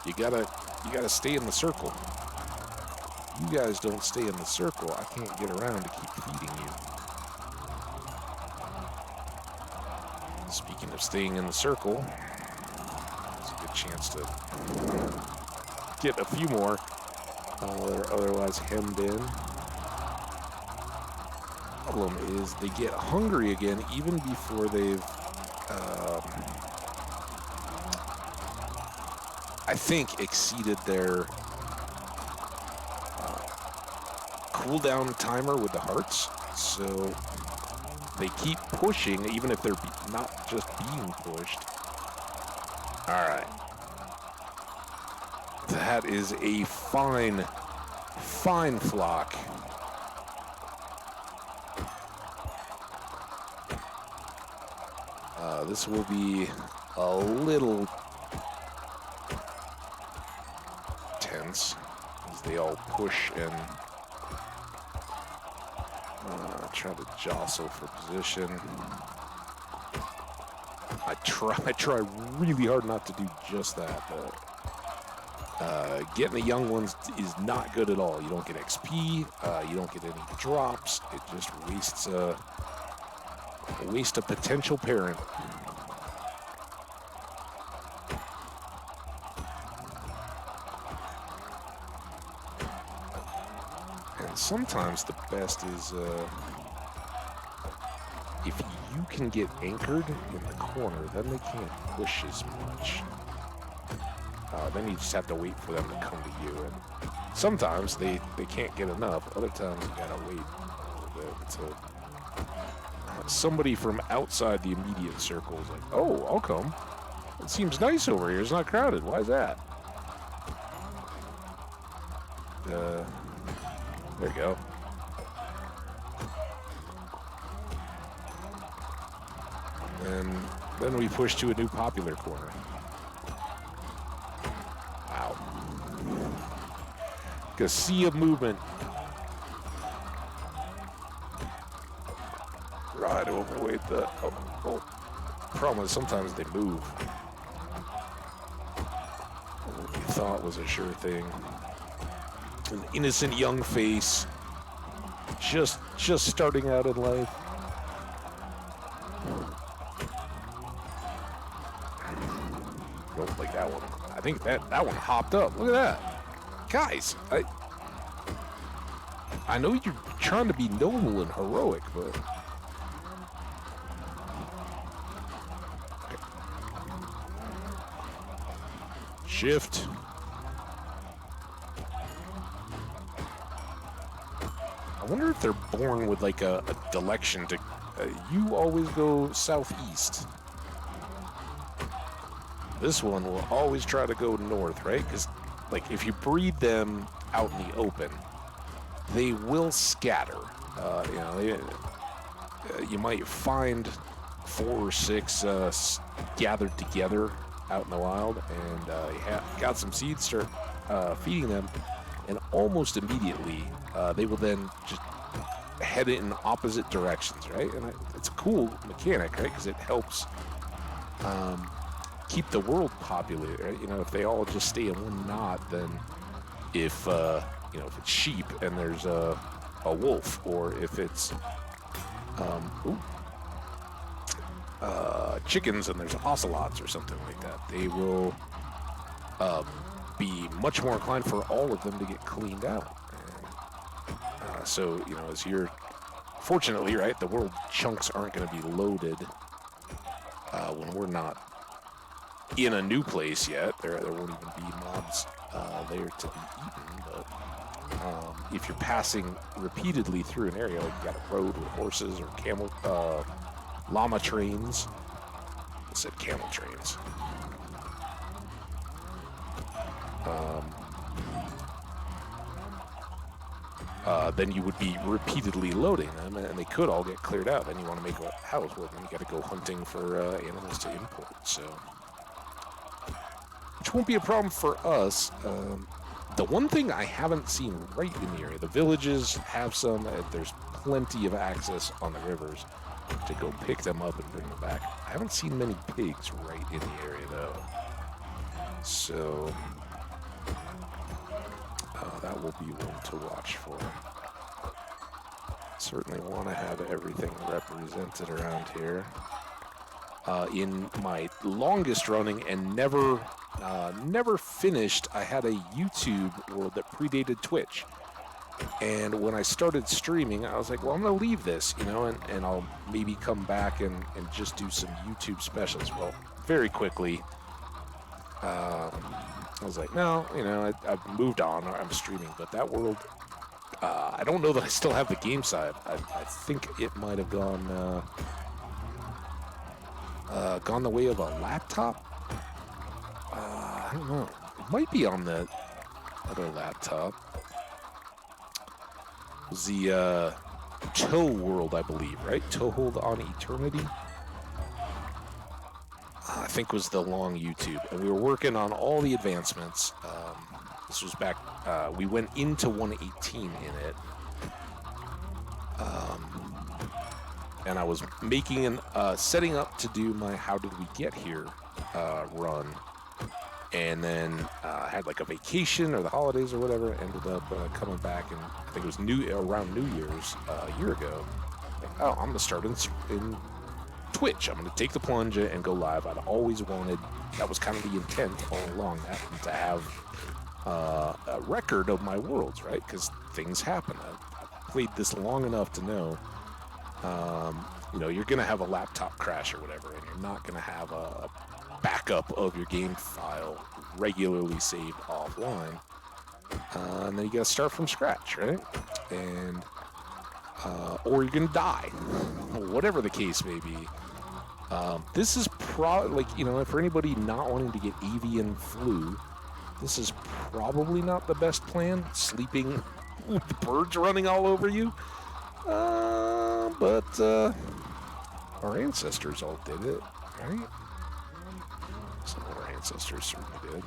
You gotta stay in the circle. You guys don't stay in the circle, I can't get around to keep feeding you. Speaking of staying in the circle, it's a good chance to get a few more that are otherwise hemmed in. Problem is they get hungry again even before they've I think exceeded their cooldown timer with the hearts, so they keep pushing even if they're not just being pushed. All right, that is a fine flock. This will be a little tense as they all push and try to jostle for position. I try really hard not to do just that, but getting the young ones is not good at all. You don't get XP, you don't get any drops. It just wastes a potential parent. And sometimes the best is if you can get anchored in the corner, then they can't push as much. Then you just have to wait for them to come to you. And sometimes they can't get enough. Other times you gotta wait a little bit until somebody from outside the immediate circle is like, oh, I'll come. It seems nice over here. It's not crowded. Why is that? There you go. And then we push to a new popular corner. Wow. A sea of movement. Try to avoid the... Oh. Problem is sometimes they move. What you thought was a sure thing. An innocent young face. Just starting out in life. Don't like that one. I think that one hopped up. Look at that. Guys, I know you're trying to be noble and heroic, but... Okay. Shift. I wonder if they're born with like a direction to... you always go southeast. This one will always try to go north, right? Because, like, if you breed them out in the open, they will scatter. You know, you might find 4 or 6 gathered together out in the wild, and you got some seeds, start feeding them, and almost immediately they will then just head in opposite directions, right? And it's a cool mechanic, right? Because it helps keep the world populated, right? You know, if they all just stay in one knot, then if you know, if it's sheep and there's a wolf, or if it's chickens and there's ocelots or something like that, they will be much more inclined for all of them to get cleaned out. And, so, you know, as you're fortunately, right, the world chunks aren't going to be loaded when we're not in a new place yet. There won't even be mobs there to be eaten. But if you're passing repeatedly through an area, like you got a road with horses or llama trains. I said camel trains. Then you would be repeatedly loading them, and they could all get cleared out. Then you want to make a house, well, then you got to go hunting for animals to import. So, which won't be a problem for us. The one thing I haven't seen right in the area, the villages have some. There's plenty of access on the rivers to go pick them up and bring them back. I haven't seen many pigs right in the area though. So that will be one to watch for. Certainly want to have everything represented around here. In my longest running and never finished, I had a YouTube world that predated Twitch. And when I started streaming, I was like, well, I'm going to leave this, you know, and I'll maybe come back and just do some YouTube specials. Well, very quickly, I was like, no, you know, I've moved on. I'm streaming. But that world, I don't know that I still have the game side. I think it might have gone the way of a laptop. I don't know. It might be on the other laptop. It was the Toe World, I believe, right? Toehold on Eternity. I think was the long YouTube, and we were working on all the advancements. This was back. We went into 118 in it. And I was making setting up to do my How Did We Get Here run. And then I had like a vacation or the holidays or whatever, ended up coming back, and I think it was around New Year's a year ago. Like, oh, I'm going to start in Twitch. I'm going to take the plunge and go live. I'd always wanted, that was kind of the intent all along, that, to have a record of my worlds, right? Because things happen. I've played this long enough to know, you know, you're going to have a laptop crash or whatever, and you're not going to have a backup of your game file regularly saved offline. And then you got to start from scratch, right? And or you're going to die, whatever the case may be. This is like, you know, for anybody not wanting to get avian flu, this is probably not the best plan, sleeping with the birds running all over you. But our ancestors all did it, right? Some of our ancestors certainly did.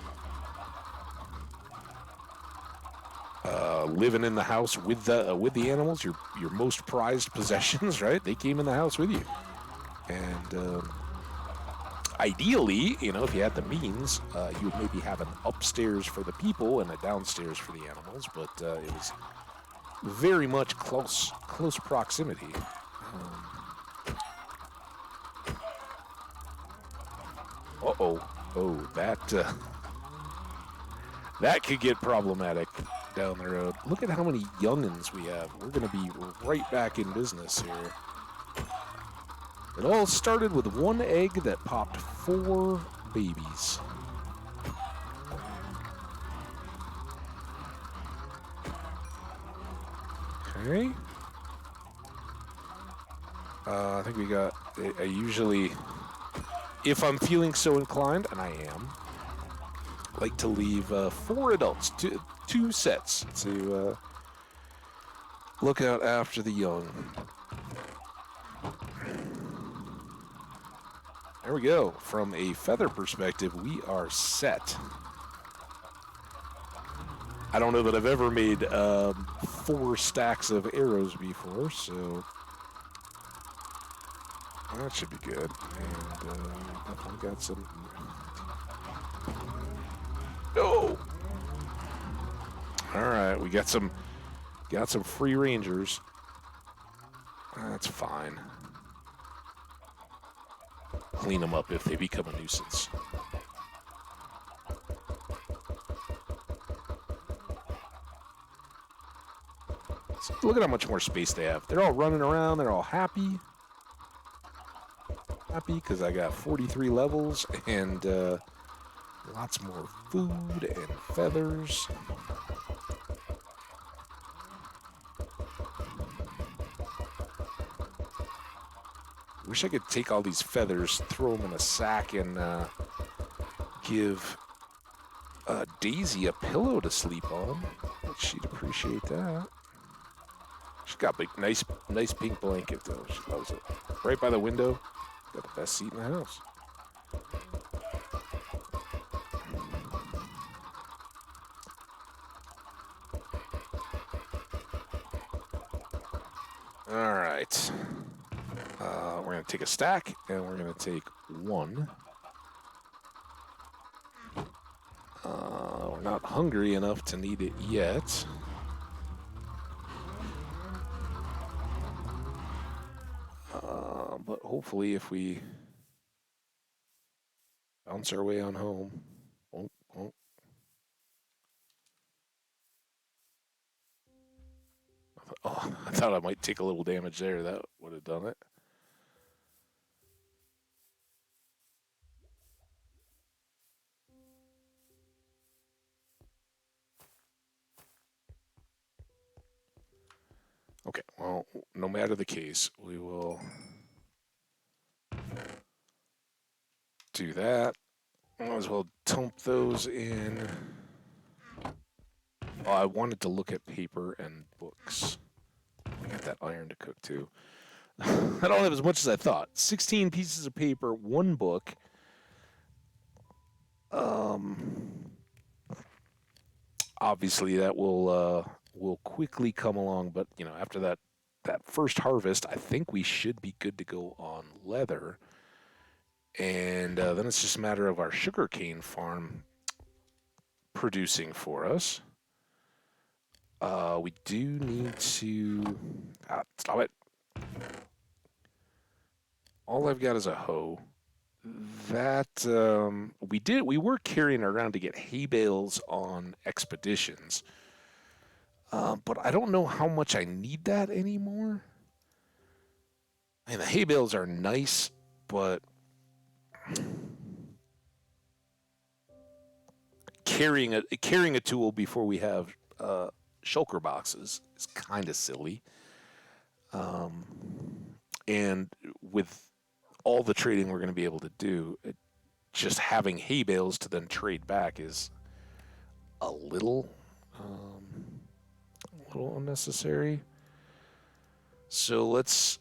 Living in the house with the animals, your most prized possessions, right? They came in the house with you, and ideally, you know, if you had the means, you would maybe have an upstairs for the people and a downstairs for the animals. But it was very much close proximity. That could get problematic down the road. Look at how many youngins we have. We're going to be right back in business here. It all started with one egg that popped 4 babies. Okay. I think we got, I usually, if I'm feeling so inclined, and I am, like to leave 4 adults, two sets to look out after the young. There we go. From a feather perspective, we are set. I don't know that I've ever made 4 stacks of arrows before, so that should be good. And definitely got some. No! All right, we got some free rangers. That's fine. Clean them up if they become a nuisance. So look at how much more space they have. They're all running around. They're all happy. Happy because I got 43 levels and lots more food and feathers. Wish I could take all these feathers, throw them in a sack, and give Daisy a pillow to sleep on. She'd appreciate that. She's got a nice pink blanket, though. She loves it. Right by the window. Got the best seat in the house. All right. We're going to take a stack, and we're going to take one. We're not hungry enough to need it yet. But hopefully if we bounce our way on home. Oh. I thought I might take a little damage there. That would have done it. Okay, well, no matter the case, we will do that. Might as well dump those in. Oh, I wanted to look at paper and books. I got that iron to cook too. I don't have as much as I thought. 16 pieces of paper, one book. Obviously that will quickly come along, but you know, after that first harvest, I think we should be good to go on leather. And then it's just a matter of our sugarcane farm producing for us. We do need to... stop it. All I've got is a hoe. That, we were carrying around to get hay bales on expeditions. But I don't know how much I need that anymore. I mean, the hay bales are nice, but carrying a tool before we have shulker boxes is kind of silly. And with all the trading we're going to be able to do, just having hay bales to then trade back is a little unnecessary. So let's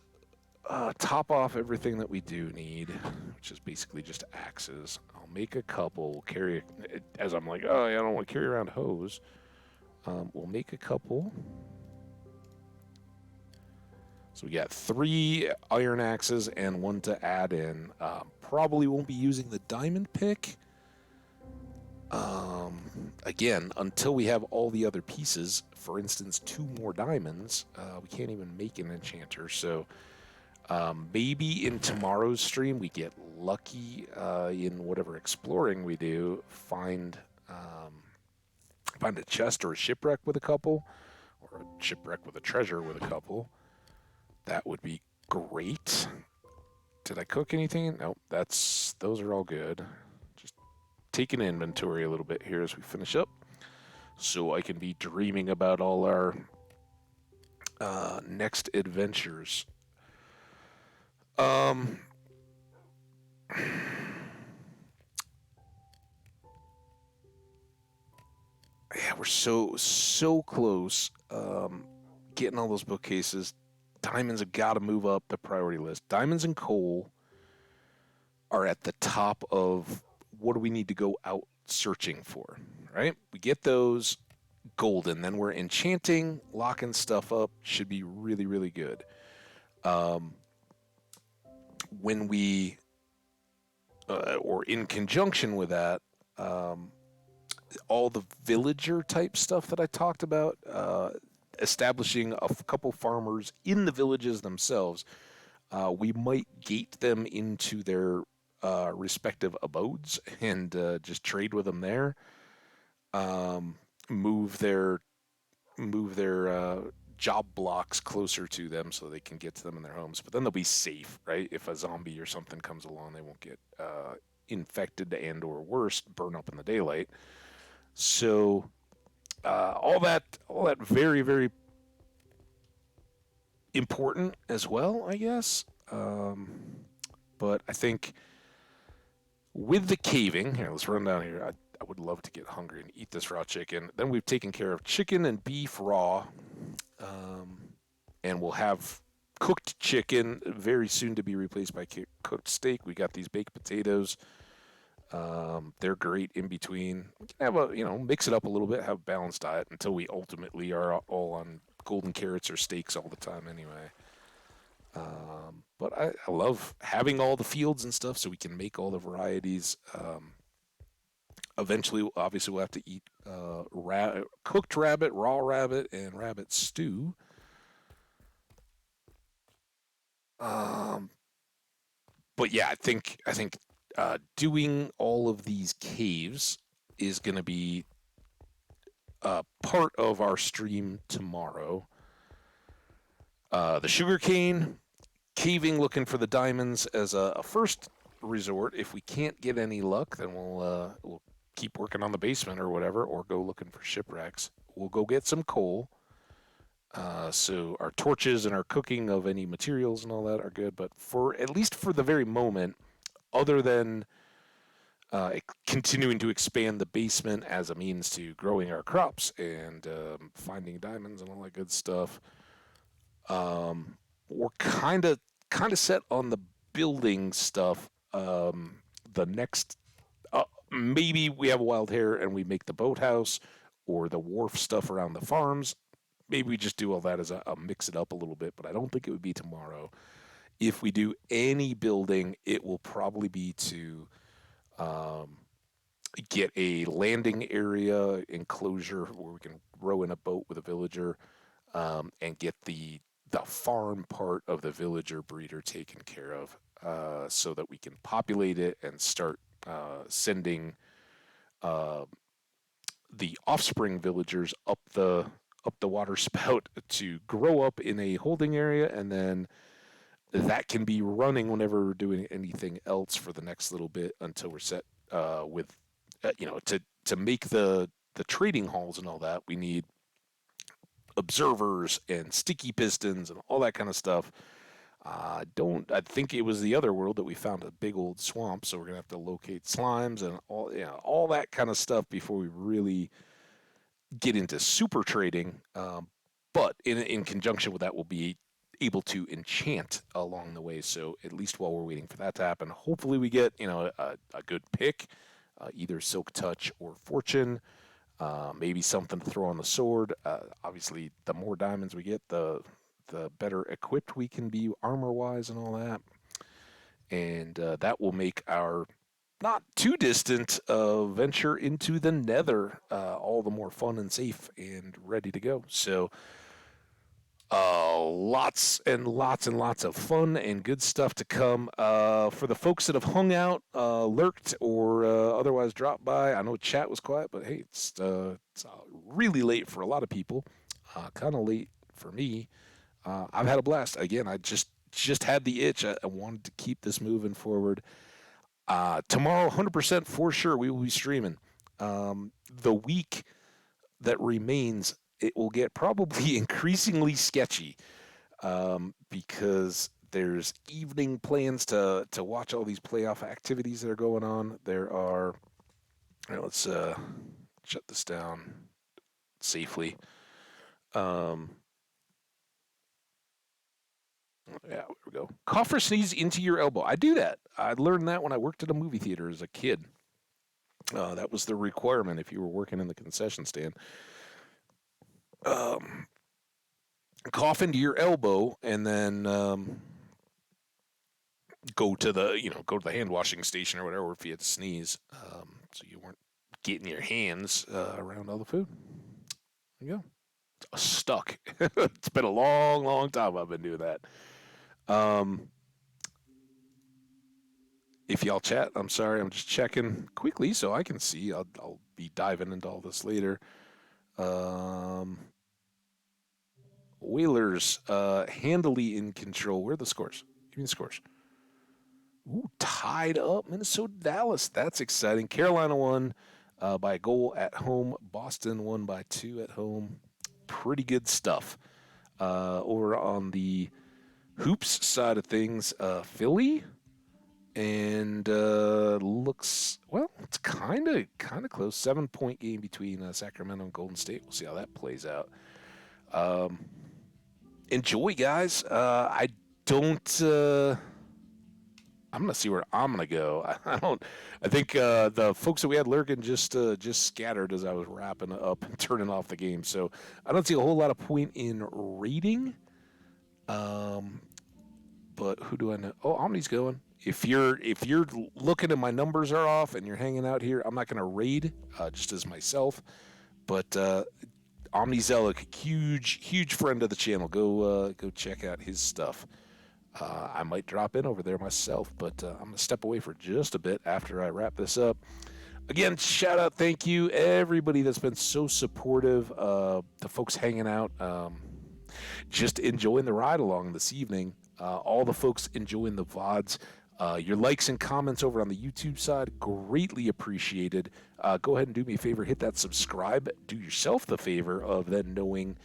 top off everything that we do need, which is basically just axes. I'll make a couple, carry, as I'm like, oh, yeah, I don't want to carry around hoes. We'll make a couple. So we got 3 iron axes and 1 to add in. Probably won't be using the diamond pick. Again, until we have all the other pieces, for instance, 2 more diamonds, we can't even make an enchanter. So maybe in tomorrow's stream we get lucky in whatever exploring we do, find a chest or a shipwreck with a couple, or a shipwreck with a treasure with a couple. That would be great. Did I cook anything? Nope, those are all good. Just taking inventory a little bit here as we finish up, so I can be dreaming about all our next adventures. Yeah, we're so close. Getting all those bookcases. Diamonds have got to move up the priority list. Diamonds and coal are at the top of what do we need to go out searching for, right? We get those golden, then we're enchanting, locking stuff up, should be really, really good. When we, or in conjunction with that, all the villager type stuff that I talked about, establishing a couple farmers in the villages themselves. We might gate them into their respective abodes and just trade with them there. Um, move their job blocks closer to them so they can get to them in their homes. But then they'll be safe, right? If a zombie or something comes along, they won't get infected and or worse, burn up in the daylight. So all that very very important as well, I guess. But I think with the caving, here, let's run down here. I would love to get hungry and eat this raw chicken. Then we've taken care of chicken and beef raw, um, and we'll have cooked chicken very soon to be replaced by cooked steak. We got these baked potatoes. They're great in between. We can have mix it up a little bit, have a balanced diet until we ultimately are all on golden carrots or steaks all the time anyway. But I love having all the fields and stuff so we can make all the varieties. Eventually, obviously, we'll have to eat cooked rabbit, raw rabbit, and rabbit stew. Um, but yeah, I think doing all of these caves is going to be part of our stream tomorrow. The sugarcane caving, looking for the diamonds as a first resort. If we can't get any luck, then we'll keep working on the basement or whatever, or go looking for shipwrecks. We'll go get some coal. So our torches and our cooking of any materials and all that are good. But for at least for the very moment, other than continuing to expand the basement as a means to growing our crops and finding diamonds and all that good stuff, we're kind of set on the building stuff. The next, maybe we have a wild hair and we make the boathouse or the wharf stuff around the farms. Maybe we just do all that as a mix it up a little bit, but I don't think it would be tomorrow. If we do any building, it will probably be to um, get a landing area enclosure where we can row in a boat with a villager, and get the farm part of the villager breeder taken care of, so that we can populate it and start sending uh, the offspring villagers up the water spout to grow up in a holding area, and then that can be running whenever we're doing anything else for the next little bit until we're set with to make the trading halls and all that. We need observers and sticky pistons and all that kind of stuff. Don't I think it was the other world that we found a big old swamp, so we're gonna have to locate slimes and all that kind of stuff before we really get into super trading. But in conjunction with that, we'll be able to enchant along the way. So at least while we're waiting for that to happen, hopefully we get a good pick, either Silk Touch or Fortune. Maybe something to throw on the sword. Obviously, the more diamonds we get, the better equipped we can be armor wise and all that. And that will make our not too distant venture into the nether all the more fun and safe and ready to go. So lots and lots and lots of fun and good stuff to come. For the folks that have hung out, lurked, or otherwise dropped by, I know chat was quiet, but hey, it's really late for a lot of people. Kind of late for me. I've had a blast. Again, I just had the itch. I wanted to keep this moving forward. Tomorrow, 100% for sure, we will be streaming. The week that remains, it will get probably increasingly sketchy, because there's evening plans to watch all these playoff activities that are going on. There are. All right, let's shut this down safely. Um, yeah, there we go. Cough or sneeze into your elbow. I do that. I learned that when I worked at a movie theater as a kid. That was the requirement if you were working in the concession stand. Um, Cough into your elbow and then go to the hand washing station or whatever if you had to sneeze, so you weren't getting your hands around all the food. There you go. Stuck. It's been a long, long time I've been doing that. Um, if y'all chat, I'm sorry, I'm just checking quickly so I can see. I'll be diving into all this later. Um, Whalers handily in control. Where are the scores? Give me the scores. Ooh, tied up Minnesota Dallas. That's exciting. Carolina won by a goal at home. Boston won by 2 at home. Pretty good stuff. Over on the hoops side of things, Philly and looks well. It's kind of close. 7-point game between Sacramento and Golden State. We'll see how that plays out. Enjoy, guys. I don't. I'm gonna see where I'm gonna go. I don't. I think the folks that we had lurking just scattered as I was wrapping up and turning off the game. So I don't see a whole lot of point in raiding. But who do I know? Oh, Omni's going. If you're looking and my numbers are off and you're hanging out here, I'm not gonna raid just as myself. But Omni Zelik, huge friend of the channel. Go check out his stuff. I might drop in over there myself, but I'm going to step away for just a bit after I wrap this up. Again, shout out, thank you, everybody that's been so supportive, the folks hanging out, just enjoying the ride along this evening, all the folks enjoying the VODs. Your likes and comments over on the YouTube side, greatly appreciated. Go ahead and do me a favor, hit that subscribe. Do yourself the favor of then knowing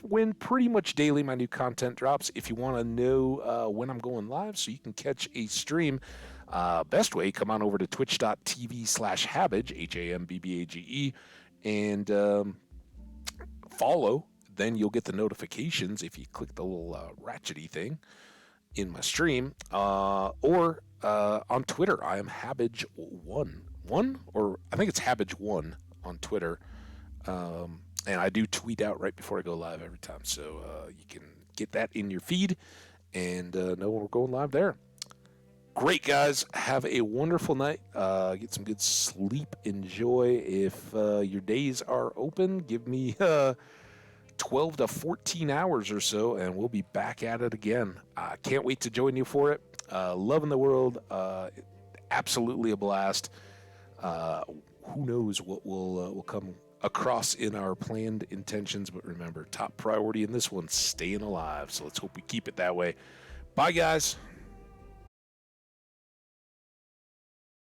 when pretty much daily my new content drops. If you want to know when I'm going live so you can catch a stream, best way, come on over to twitch.tv/Habbage, HAMBBAGE, and follow. Then you'll get the notifications if you click the little ratchety thing in my stream, or on Twitter. I am Habbage1, or I think it's Habbage1 on Twitter. And I do tweet out right before I go live every time, so you can get that in your feed and know when we're going live there. Great, guys. Have a wonderful night. Get some good sleep. Enjoy. If your days are open, give me 12 to 14 hours or so, and we'll be back at it again. Can't wait to join you for it. Loving the world. Absolutely a blast. Who knows what will come across in our planned intentions, but remember, top priority in this one, staying alive. So let's hope we keep it that way. Bye, guys.